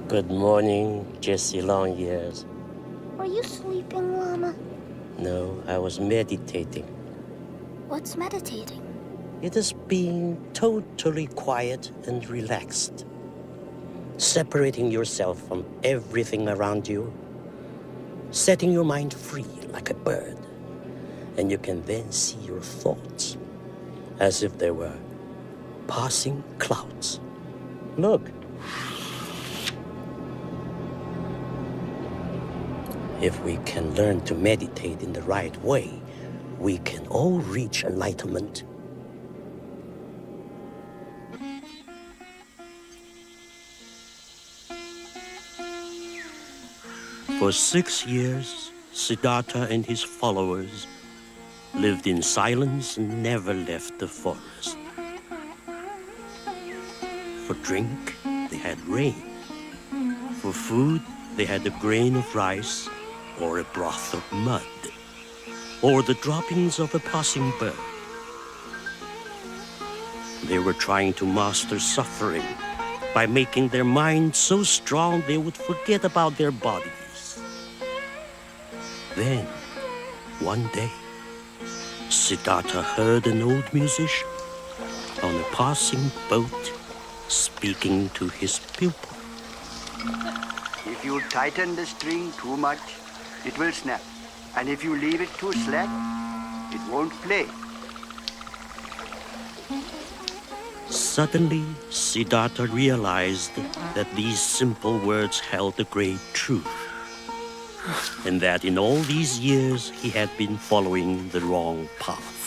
Good morning, Jesse Longyears. Were you sleeping, Llama? No, I was meditating. What's meditating? It is being totally quiet and relaxed. Separating yourself from everything around you. Setting your mind free like a bird. And you can then see your thoughts as if they were passing clouds. Look. If we can learn to meditate in the right way, we can all reach enlightenment. For 6 years, Siddhartha and his followers lived in silence and never left the forest. For drink, they had rain. For food, they had a grain of rice, or a broth of mud, or the droppings of a passing bird. They were trying to master suffering by making their minds so strong they would forget about their bodies. Then, one day, Siddhartha heard an old musician on a passing boat speaking to his pupil. If you tighten the string too much, it will snap. And if you leave it too slack, it won't play. Suddenly, Siddhartha realized that these simple words held a great truth, and that in all these years he had been following the wrong path.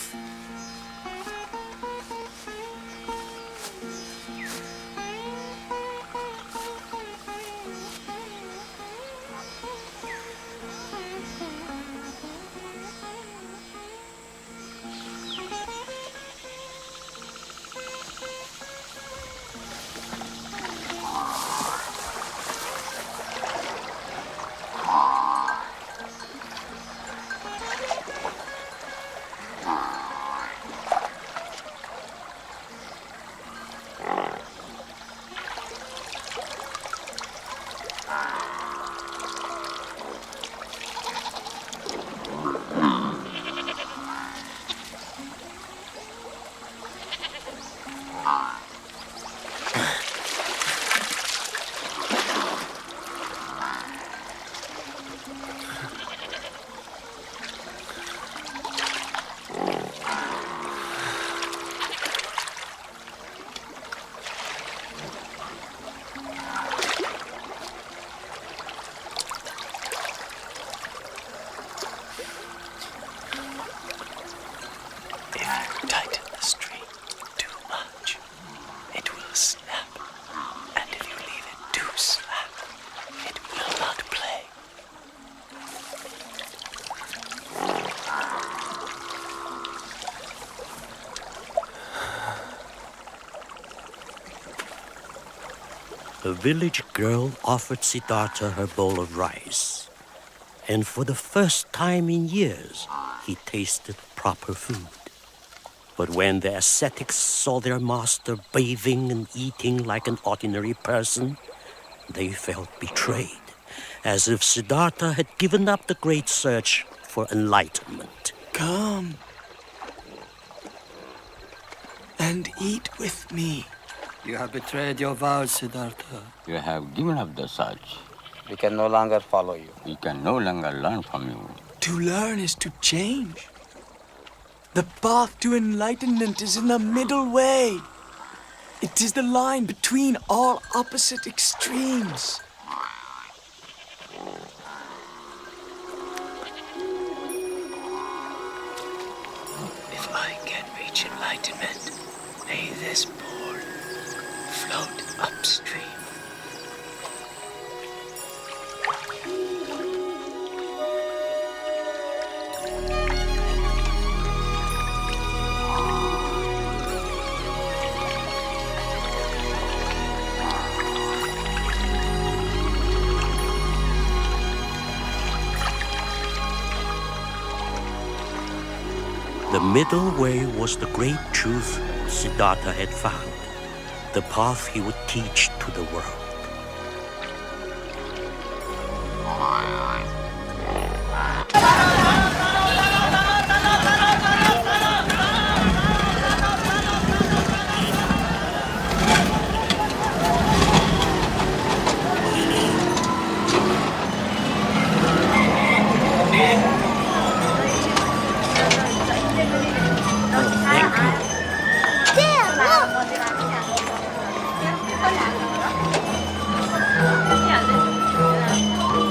a village girl offered Siddhartha her bowl of rice. And for the first time in years, he tasted proper food. But when the ascetics saw their master bathing and eating like an ordinary person, they felt betrayed, as if Siddhartha had given up the great search for enlightenment. Come and eat with me. You have betrayed your vows, Siddhartha. You have given up the search. We can no longer follow you. We can no longer learn from you. To learn is to change. The path to enlightenment is in the middle way. It is the line between all opposite extremes. If I can reach enlightenment, may this bowl float upstream. The middle way was the great truth Siddhartha had found, the path he would teach to the world.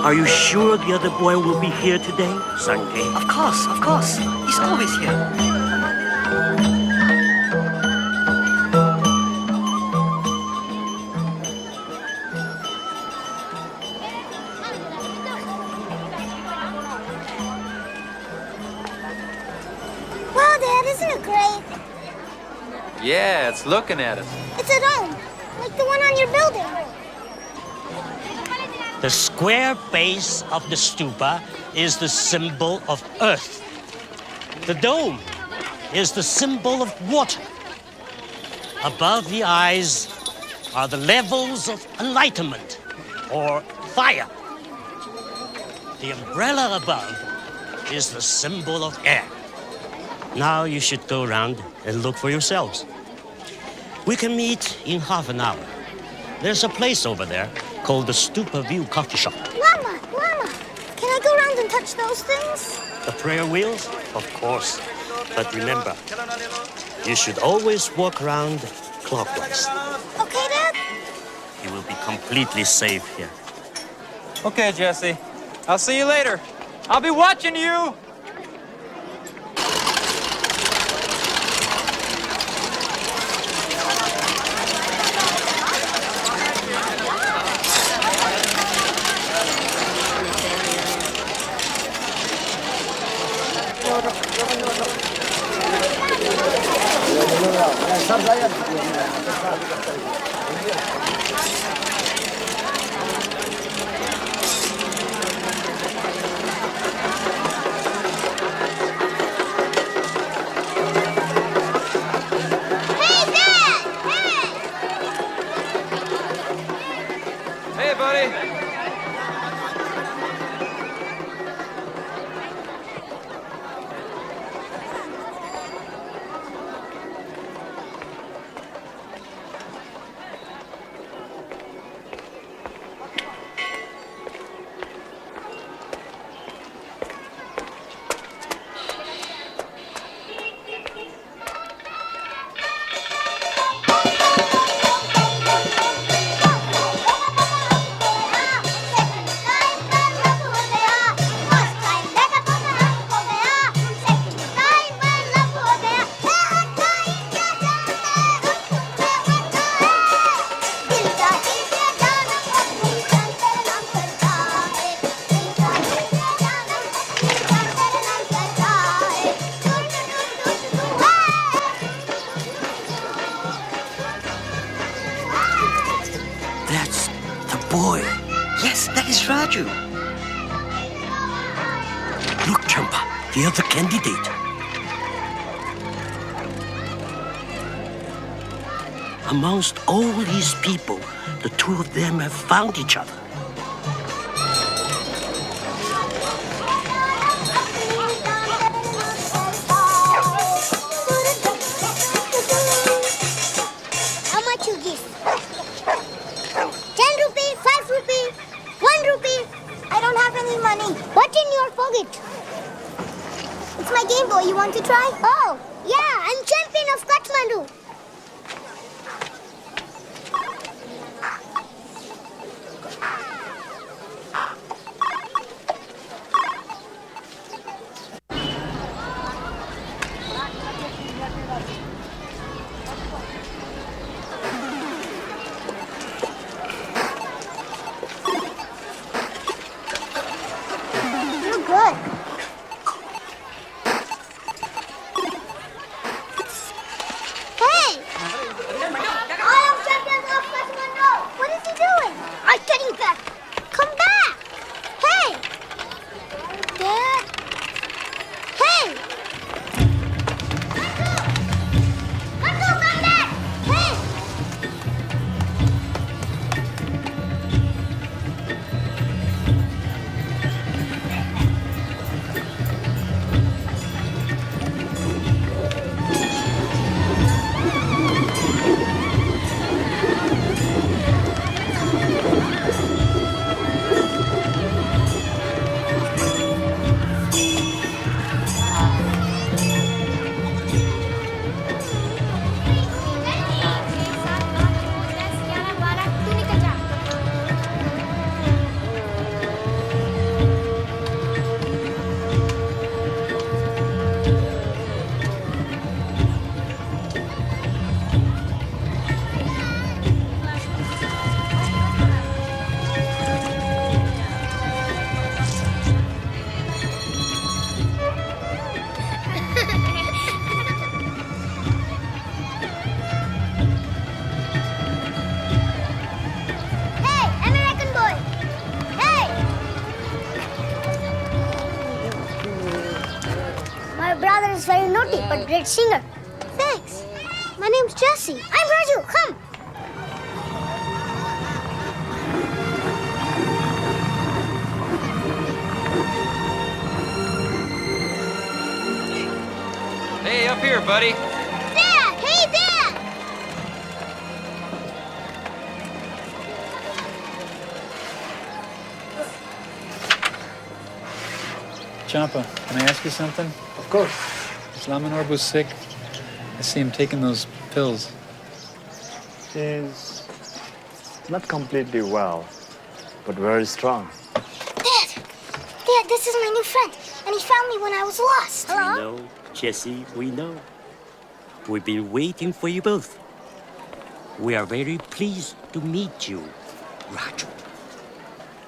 Are you sure the other boy will be here today, Sanjay? Of course. He's always here. Wow, Dad, isn't it great? Yeah, it's looking at us. It's a dome, like the one on your building. The square base of the stupa is the symbol of earth. The dome is the symbol of water. Above the eyes are the levels of enlightenment, or fire. The umbrella above is the symbol of air. Now you should go around and look for yourselves. We can meet in half an hour. There's a place over there called the Stupa View Coffee Shop. Lama, can I go around and touch those things? The prayer wheels? Of course. But remember, you should always walk around clockwise. Okay, Dad? You will be completely safe here. Okay, Jesse. I'll see you later. I'll be watching you. Look, Champa, the other candidate. Amongst all these people, the two of them have found each other. How much you give? 10 rupee, 5 rupee, 1 rupee. I don't have any money. What's in your pocket? It's my Game Boy. You want to try? Oh, yeah, I'm champion of Kathmandu. You're good. Hey! I am champion of Kathmandu. What is he doing? I'm getting back. Come back. Hey! Dad? Hey! Kandu, come back. Hey! Hey, American boy! Hey! My brother is very naughty but great singer. Thanks. My name's Jesse. I'm Raju. Come. Hey, up here, buddy. Dad! Hey, Dad! Champa, can I ask you something? Of course. Is Lama Norbu's sick? I see him taking those pills. She's not completely well, but very strong. Dad! Dad, this is my new friend, and he found me when I was lost. We know, Jesse, we know. We've been waiting for you both. We are very pleased to meet you, Raju.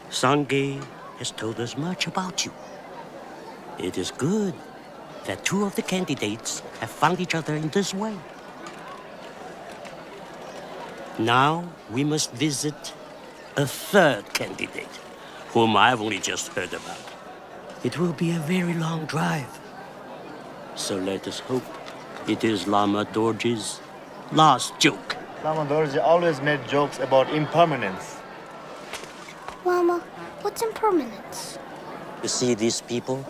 Sange has told us much about you. It is good that two of the candidates have found each other in this way. Now we must visit a third candidate, whom I've only just heard about. It will be a very long drive. So let us hope it is Lama Dorji's last joke. Lama Dorji always made jokes about impermanence. Lama, what's impermanence? You see these people?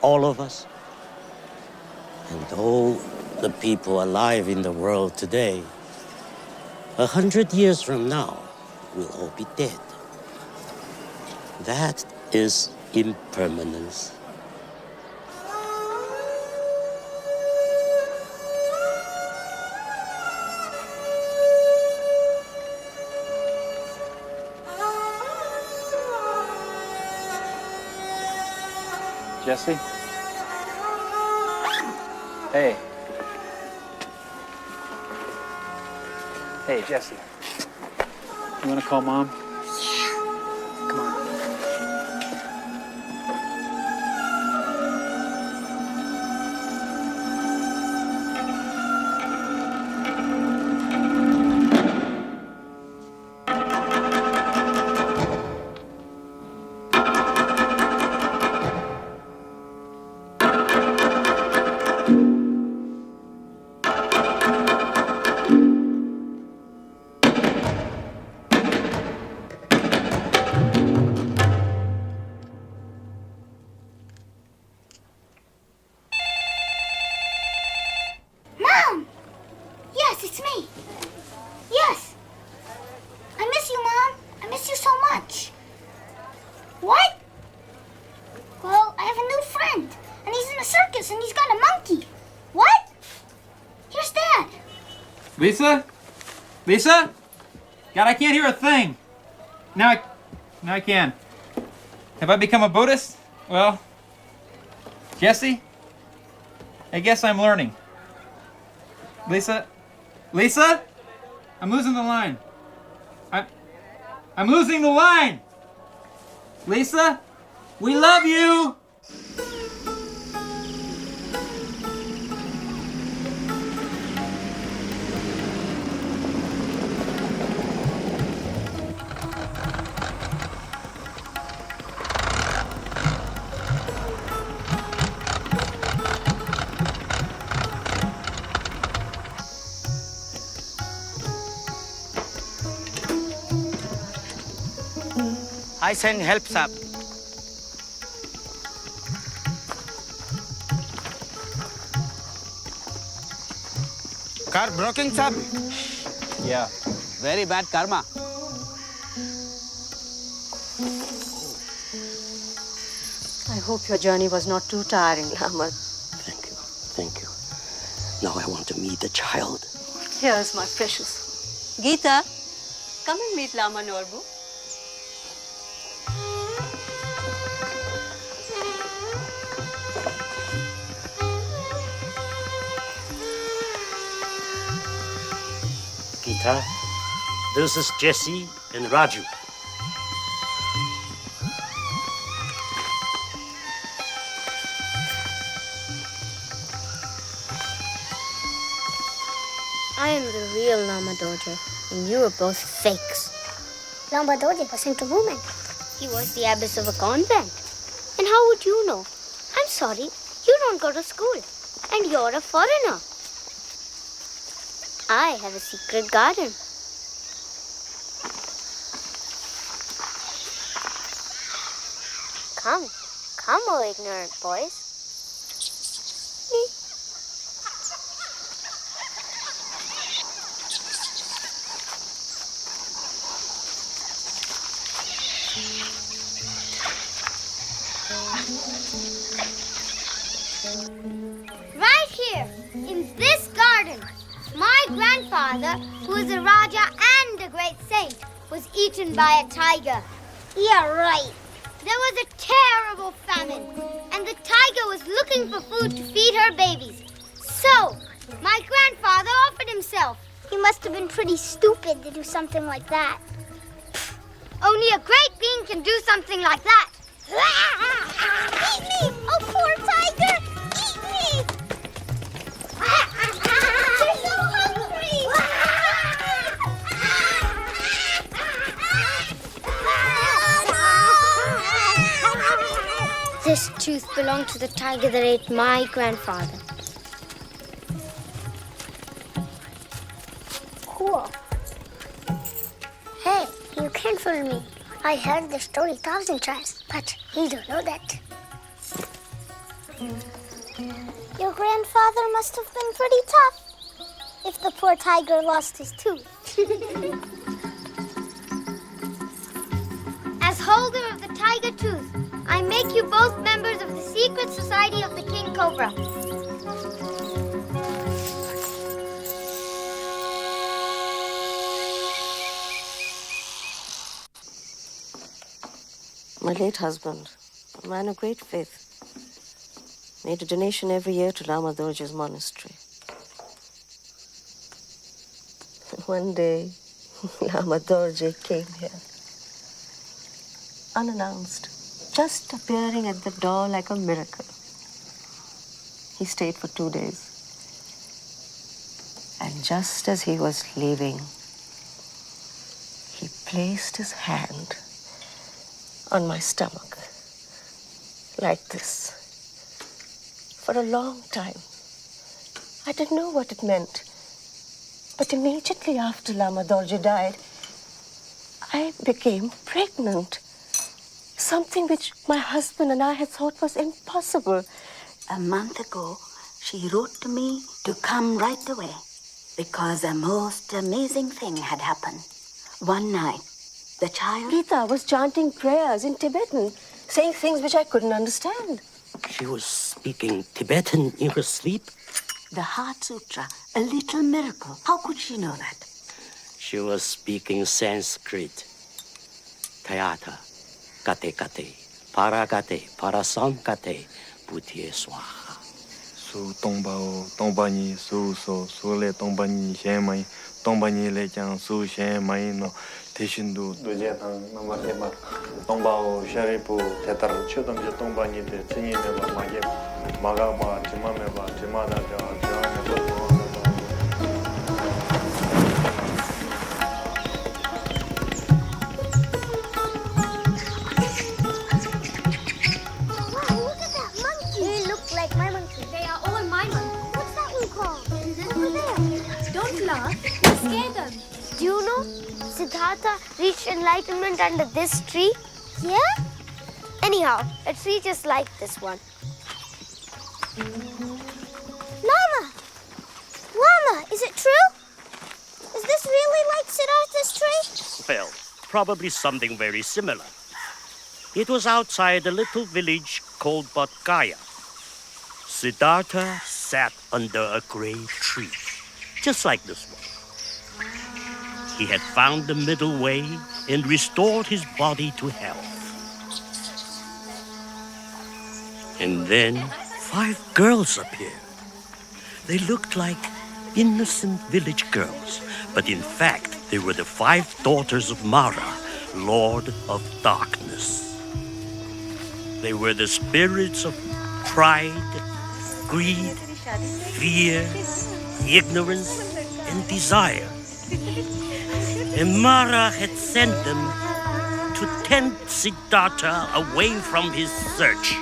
All of us? And all the people alive in the world today, 100 years from now, will all be dead. That is impermanence. Jesse? Hey. Hey, Jesse. You want to call Mom? Come on. Lisa? Lisa? God, I can't hear a thing. Now I can. Have I become a Buddhist? Well, Jesse? I guess I'm learning. Lisa? Lisa? I'm losing the line. I'm losing the line! Lisa? We love you! I send help, sir. Car broken, sir. Yeah. Very bad karma. I hope your journey was not too tiring, Ahmad. Thank you. Now I want to meet the child. Here's my precious. Geeta, come and meet Lama Norbu. Geeta, this is Jesse and Raju. I am the real Lama Dorje, and you are both fakes. Lama Dorje wasn't a woman. He was the abbess of a convent. And how would you know? I'm sorry, you don't go to school, and you're a foreigner. I have a secret garden. Come, oh ignorant boys. Right here, in this garden, my grandfather, who is a Raja and a great saint, was eaten by a tiger. Yeah, right. There was a terrible famine, and the tiger was looking for food to feed her babies. So, my grandfather offered himself. He must have been pretty stupid to do something like that. Only a great being can do something like that. Eat me! Oh, poor tiger! Eat me! You're so hungry! This tooth belonged to the tiger that ate my grandfather. Cool. Hey, you can't fool me. I heard the story 1,000 times, but you don't know that. Your grandfather must have been pretty tough if the poor tiger lost his tooth. As holder of the tiger tooth, I make you both members of the secret society of the King Cobra. My late husband, a man of great faith, made a donation every year to Lama Dorje's monastery. One day, Lama Dorje came here, unannounced, just appearing at the door like a miracle. He stayed for 2 days. And just as he was leaving, he placed his hand on my stomach, like this. For a long time, I didn't know what it meant. But immediately after Lama Dorje died, I became pregnant. Something which my husband and I had thought was impossible. A month ago, she wrote to me to come right away because a most amazing thing had happened. One night, the child... Geeta was chanting prayers in Tibetan, saying things which I couldn't understand. She was speaking Tibetan in her sleep? The Heart Sutra, a little miracle. How could she know that? She was speaking Sanskrit. Tayata, kate kate, paragate, parasankate, buddhye swaha. Su tongbao, tongbani, su so, su le tongbani, shenmai, tongbani le chang, su shenmai no, teshindu, dujetang, namakema, tongbao, sharipu, tetar, chodamje tongbani de, tsinimeba, magem, magaba, jimameba, jimada, jimameba, They look like my monkey. They are all my monkeys. What's that one called? And this one there. Don't laugh. You scare them. Do you know Siddhartha reached enlightenment under this tree? Yeah? Anyhow, a tree just like this one. Lama! Lama, is it true? Is this really like Siddhartha's tree? Well, probably something very similar. It was outside a little village called Bodh Siddhartha sat under a great tree, just like this one. He had found the middle way and restored his body to health. And then 5 girls appeared. They looked like innocent village girls, but in fact, they were the 5 daughters of Mara, Lord of Darkness. They were the spirits of pride, greed, fear, ignorance, and desire. And Mara had sent them to tempt Siddhartha away from his search.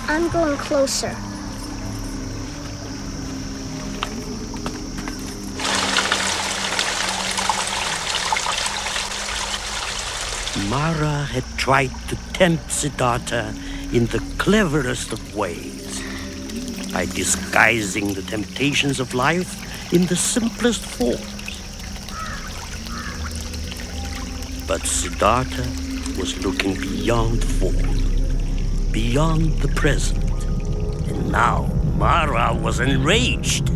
I'm going closer. Mara had tried to tempt Siddhartha in the cleverest of ways, by disguising the temptations of life in the simplest forms. But Siddhartha was looking beyond form, beyond the present, and now Mara was enraged.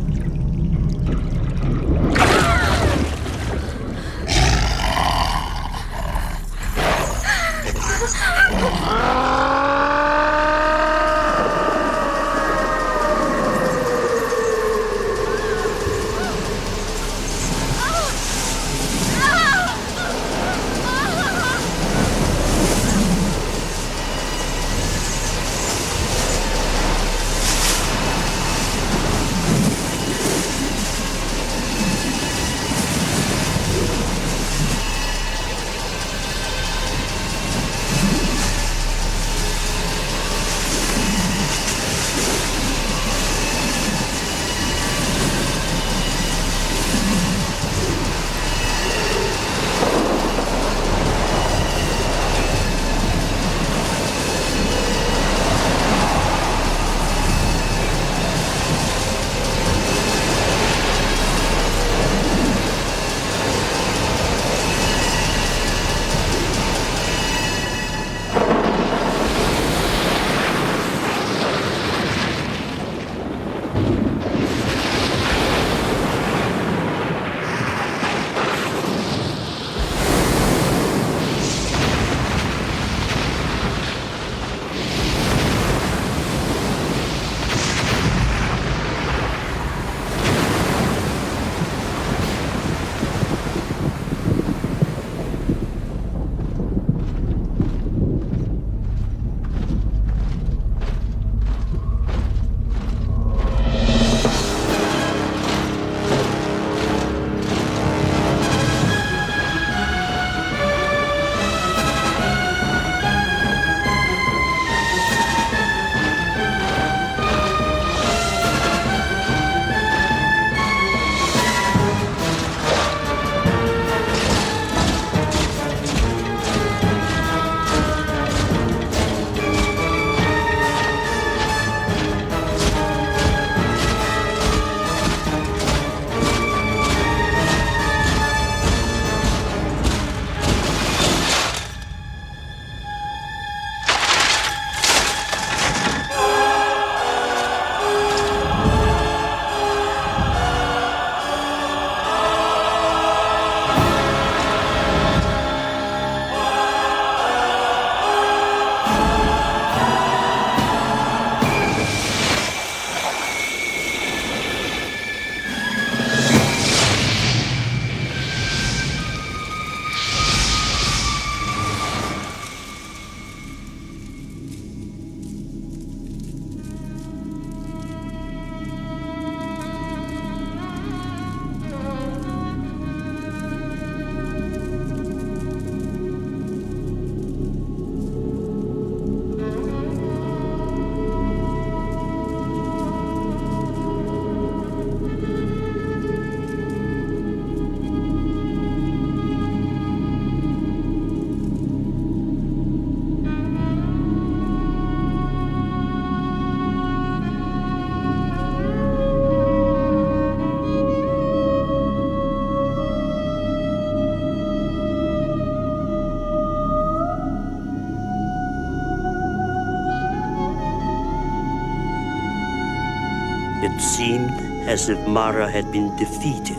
It seemed as if Mara had been defeated,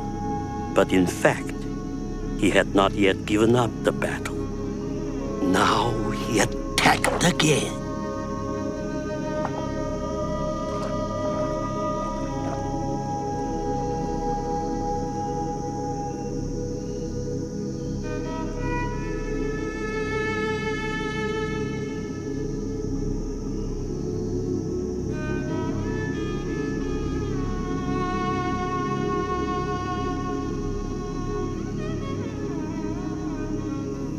but in fact, he had not yet given up the battle. Now he attacked again.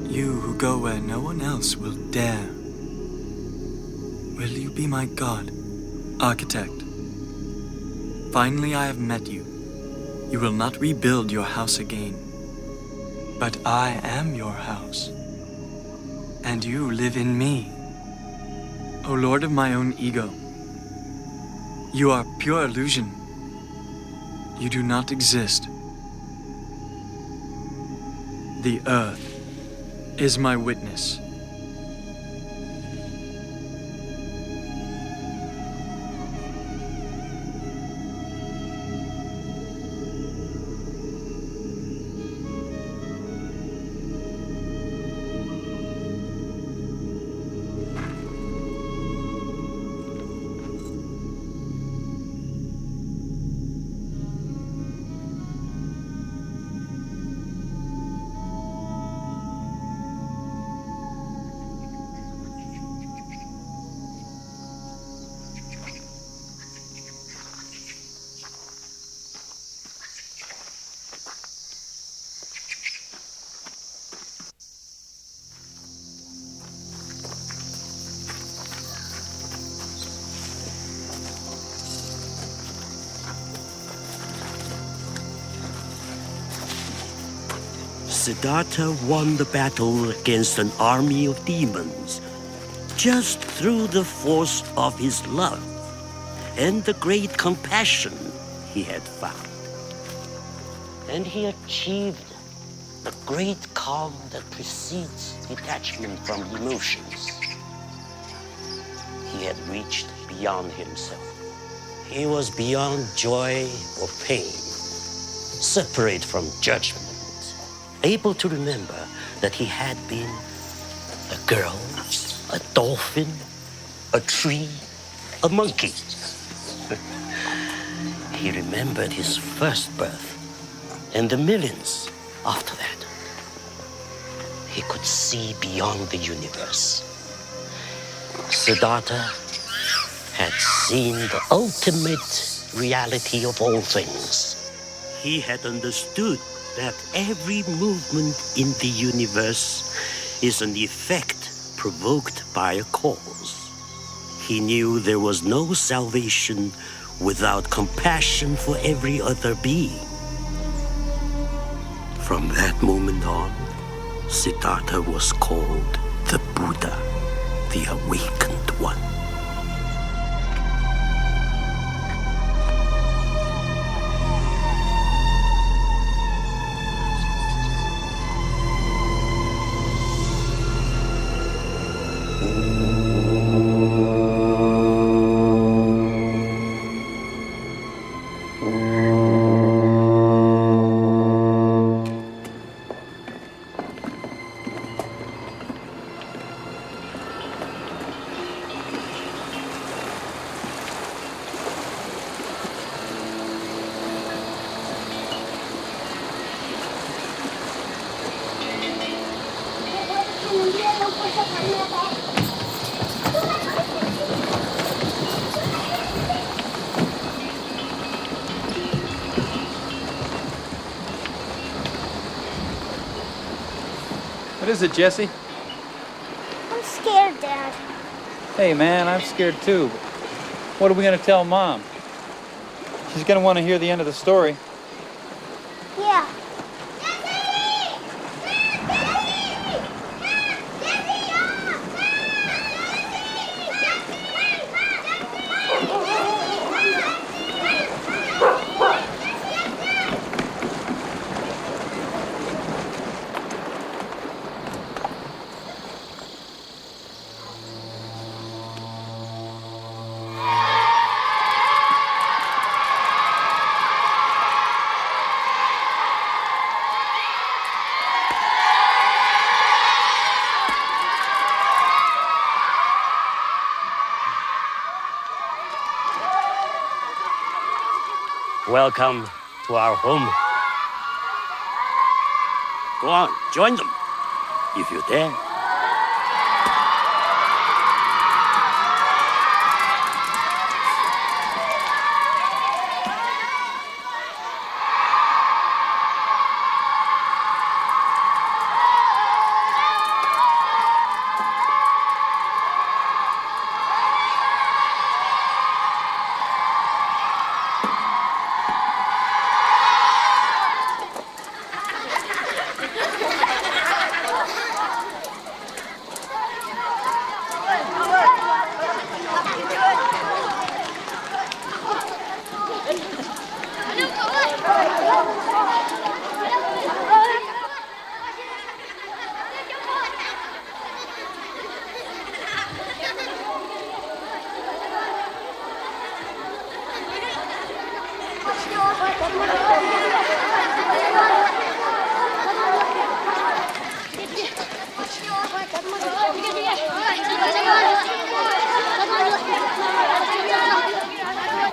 You who go where no one else will dare. Will you be my god, architect? Finally I have met you. You will not rebuild your house again. But I am your house. And you live in me. O Lord of my own ego. You are pure illusion. You do not exist. The earth is my witness. Siddhartha won the battle against an army of demons just through the force of his love and the great compassion he had found. And he achieved the great calm that precedes detachment from emotions. He had reached beyond himself. He was beyond joy or pain, separate from judgment, able to remember that he had been a girl, a dolphin, a tree, a monkey. He remembered his first birth and the millions after that. He could see beyond the universe. Siddhartha had seen the ultimate reality of all things. He had understood that every movement in the universe is an effect provoked by a cause. He knew there was no salvation without compassion for every other being. From that moment on, Siddhartha was called the Buddha, the awakened one. What is it, Jesse? I'm scared, Dad. Hey, man, I'm scared too. What are we going to tell Mom? She's going to want to hear the end of the story. Yeah. Welcome to our home. Go on, join them, if you dare.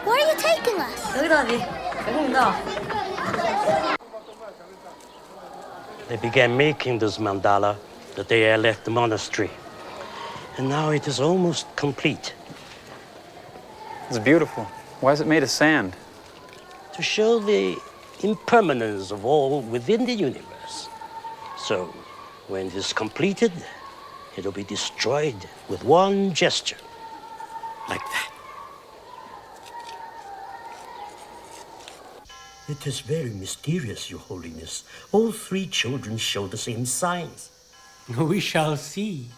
Where are you taking us? 여기다 니. 배고프다. They began making this mandala the day I left the monastery. And now it is almost complete. It's beautiful. Why is it made of sand? To show the impermanence of all within the universe. So, when it is completed, it'll be destroyed with one gesture. Like that. It is very mysterious, Your Holiness. All three children show the same signs. We shall see.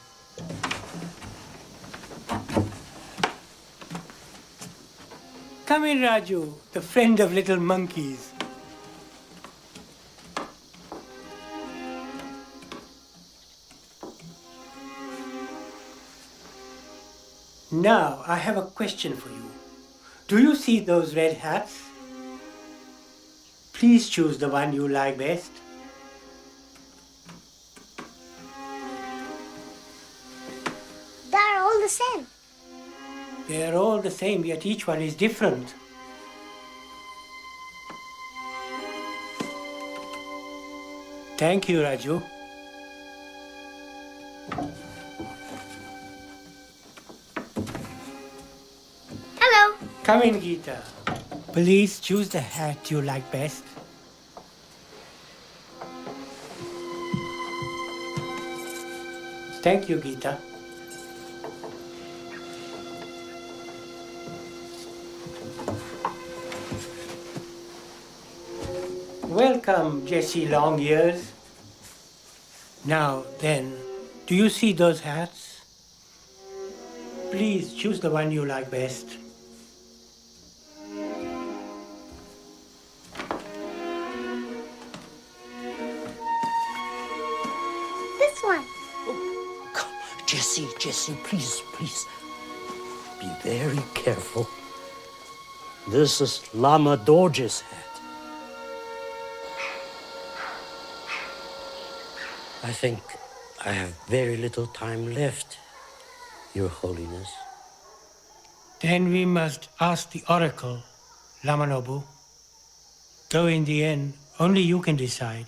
Come in, Raju, the friend of little monkeys. Now, I have a question for you. Do you see those red hats? Please choose the one you like best. They're all the same. They are all the same, yet each one is different. Thank you, Raju. Hello. Come in, Geeta. Please choose the hat you like best. Thank you, Geeta. Welcome, Jessie Longears. Now then, do you see those hats? Please choose the one you like best. This one. Jessie, please. Be very careful. This is Lama Dorje's hat. I think I have very little time left, Your Holiness. Then we must ask the oracle, Lamanobu. Though in the end, only you can decide.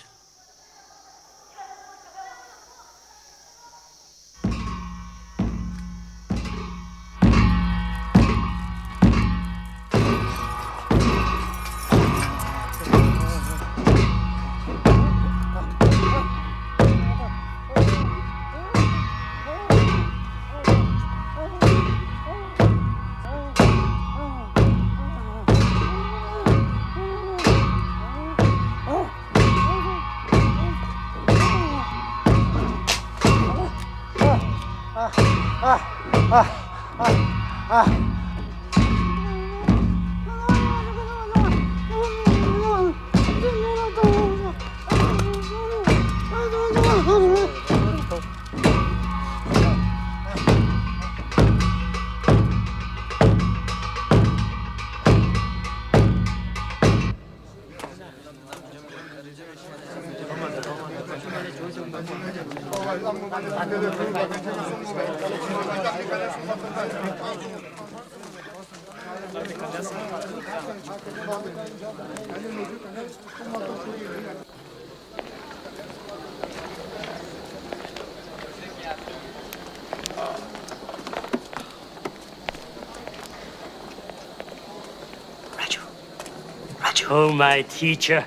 Oh, my teacher,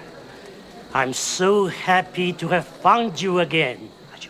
I'm so happy to have found you again. Raju.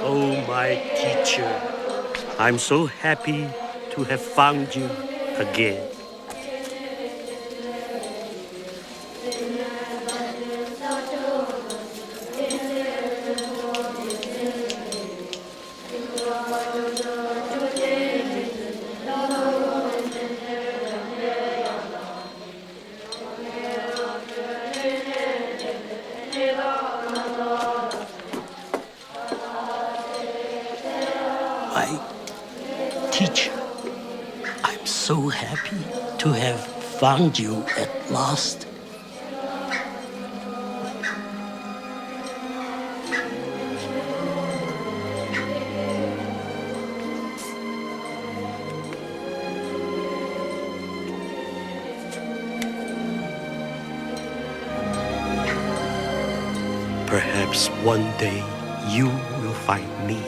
Oh, my teacher, I'm so happy to have found you again. My teacher, I'm so happy to have found you at last. Perhaps one day you will find me.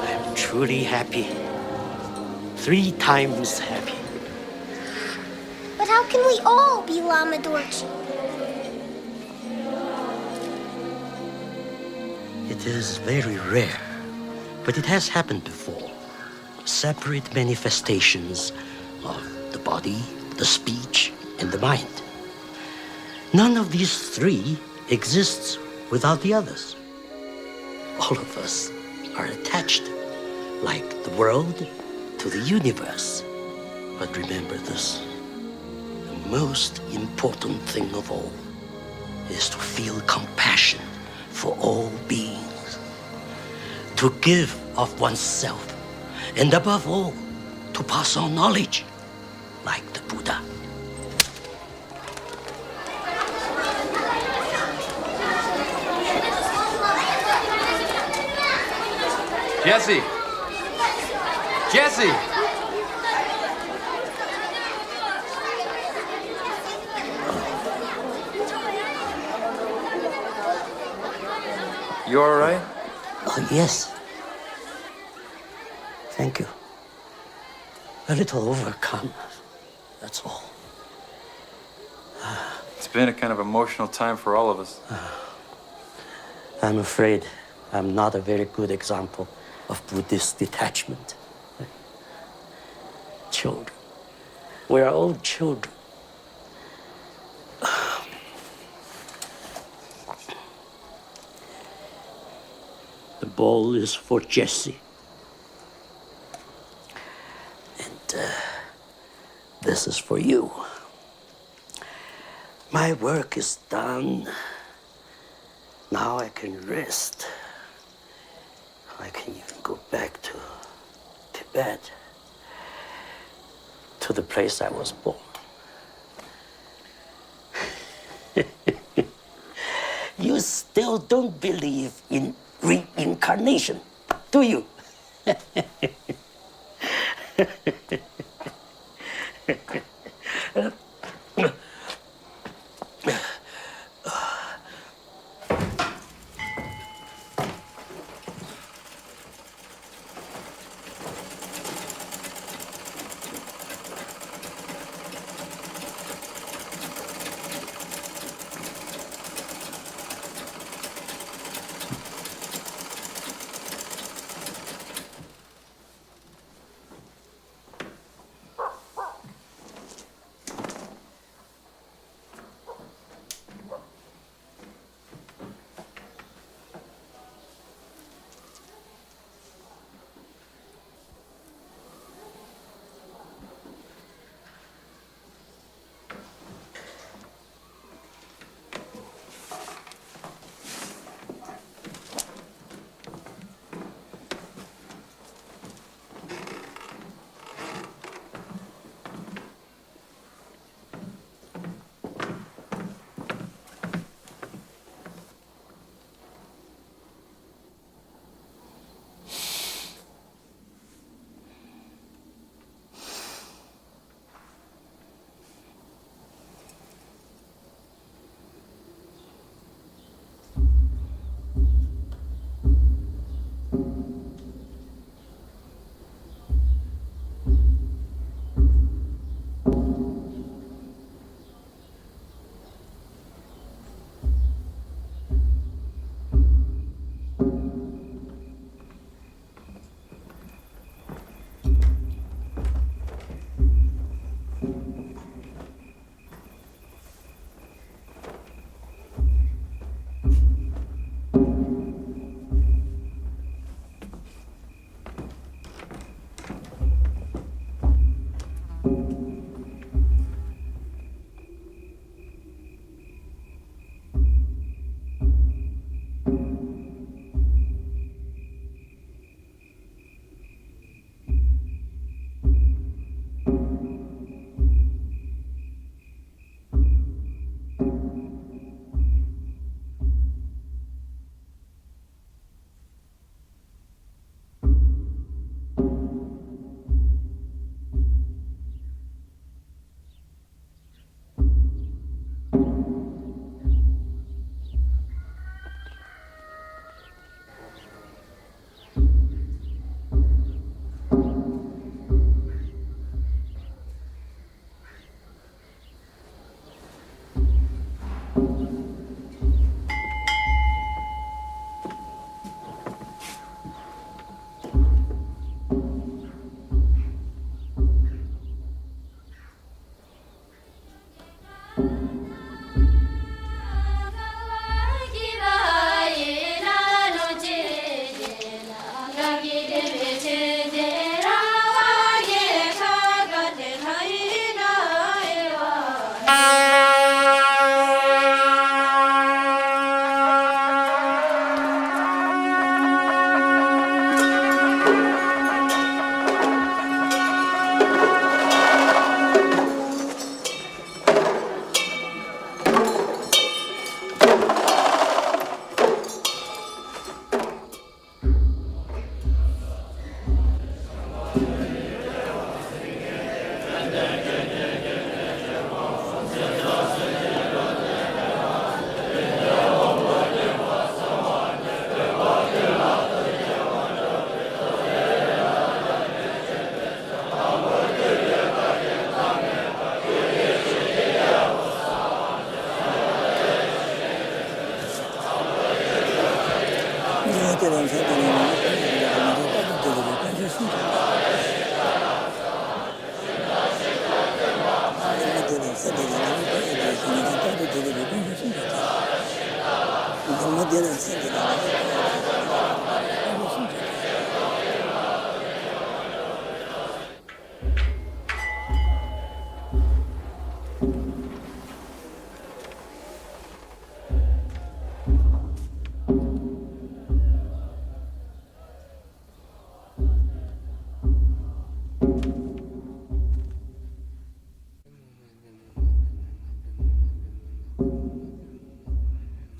I'm truly happy. 3 times happy. But how can we all be Lama Dorji? It is very rare, but it has happened before. Separate manifestations of the body, the speech, and the mind. None of these 3 exists without the others. All of us are attached, like the world to the universe. But remember this, the most important thing of all is to feel compassion for all beings, to give of oneself, and above all, to pass on knowledge, like the Buddha. Jesse! Jesse! You all right? Oh, yes. Thank you. A little overcome, that's all. It's been a kind of emotional time for all of us. I'm afraid I'm not a very good example of Buddhist detachment. Children. We are all children. The ball is for Jesse. And this is for you. My work is done. Now I can rest. I can even go back to Tibet, to the place I was born. You still don't believe in reincarnation, do you?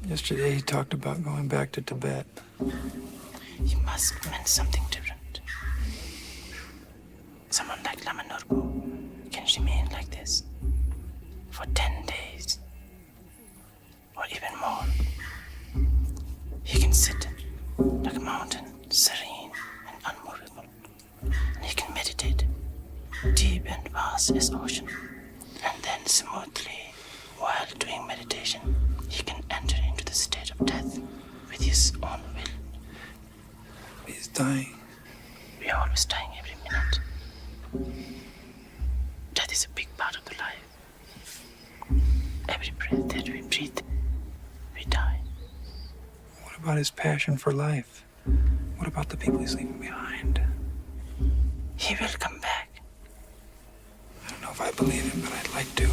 Yesterday he talked about going back to Tibet. He must have meant something different. Someone like Lama Norbu can remain like this for 10 days or even more. He can sit like a mountain, serene and unmovable. And he can meditate deep and vast as ocean. And then smoothly, while doing meditation, he can enter into the state of death with his own will. He's dying. We are always dying every minute. Death is a big part of the life. Every breath that we breathe, we die. What about his passion for life? What about the people he's leaving behind? He will come back. I don't know if I believe him, but I'd like to.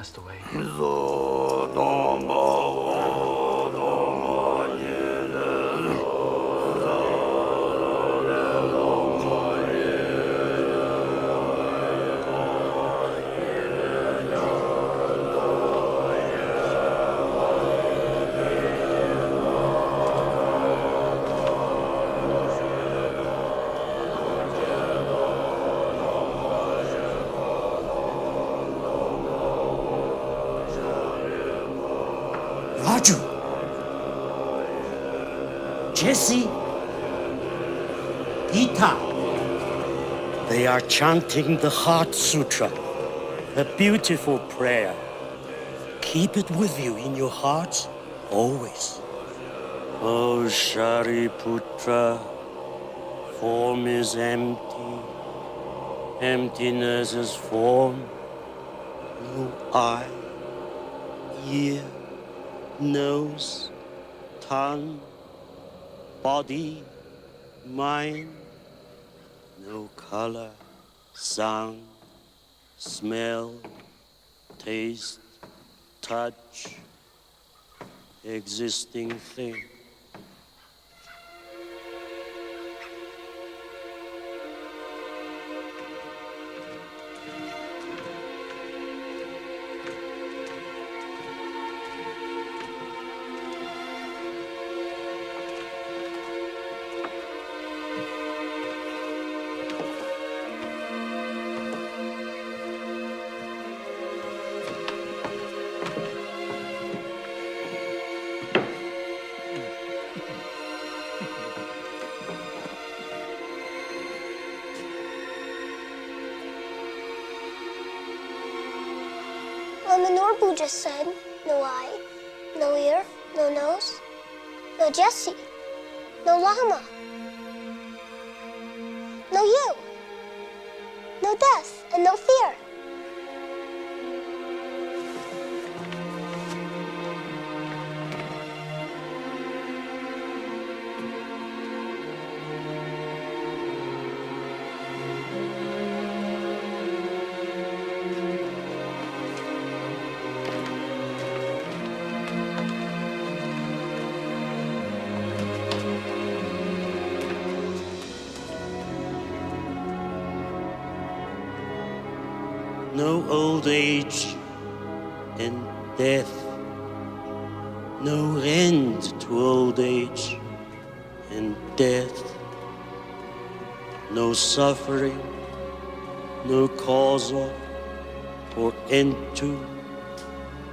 passed away. Raju! Jesse! Gita! They are chanting the Heart Sutra, a beautiful prayer. Keep it with you in your hearts always. Oh, Shariputra, form is empty. Emptiness is form. No eye, ear, nose, tongue, body, mind, no color, sound, smell, taste, touch, existing thing. Lama Norbu just said, no eye, no ear, no nose, no Jesse, no llama, no you, no death, and no fear. No old age and death, no end to old age and death, no suffering, no cause of or end to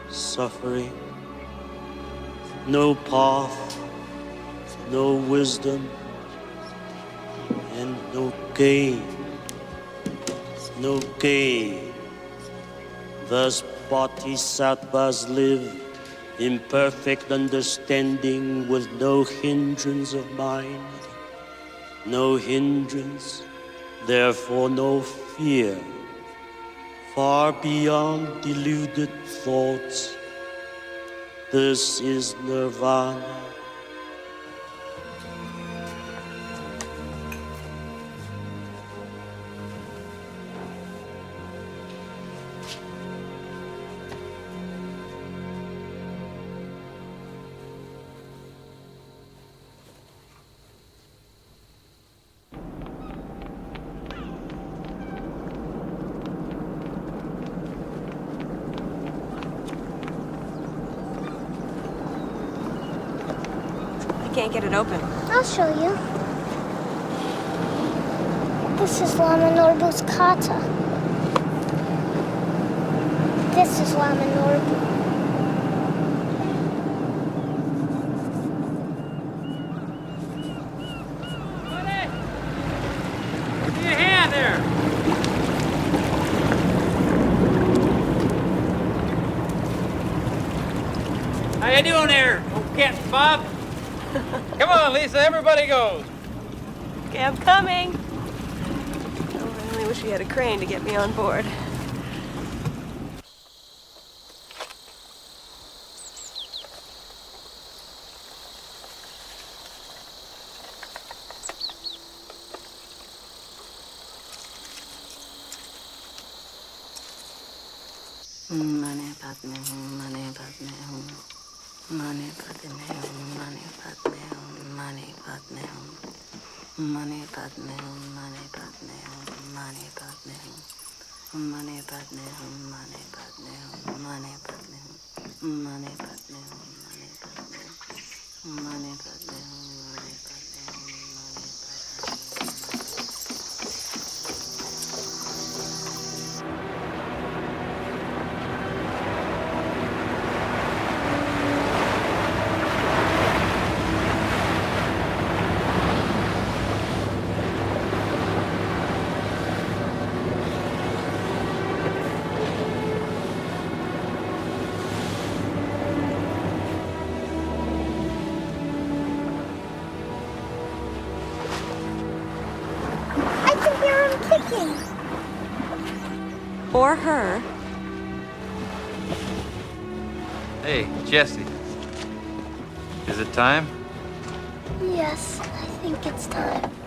suffering, no path, no wisdom, and no gain, no gain. Thus bodhisattvas live in perfect understanding with no hindrance of mind, no hindrance, therefore no fear, far beyond deluded thoughts. This is nirvana. I can't get it open. I'll show you. This is Lama Norbu's kata. This is Lama Norbu. Give me a hand there. How you doing there, old Captain Bob? Come on, Lisa, everybody goes. Okay, I'm coming. Oh, I only wish we had a crane to get me on board. Mane Padme Hum, Mane Padme Hum. Mane Padme Hum, Mane Padme Hum, Mane Padme Hum. Mane Padme Hum, Mane Padme Hum, Mane Padme Hum. Mane Padme Hum, Mane Padme Hum, Mane Padme Hum. Mane Padme Hum, Mane Padme Hum. Mane Padme Hum, Mane Padme Hum, I can hear him kicking. Or her. Hey, Jesse. Is it time? Yes, I think it's time.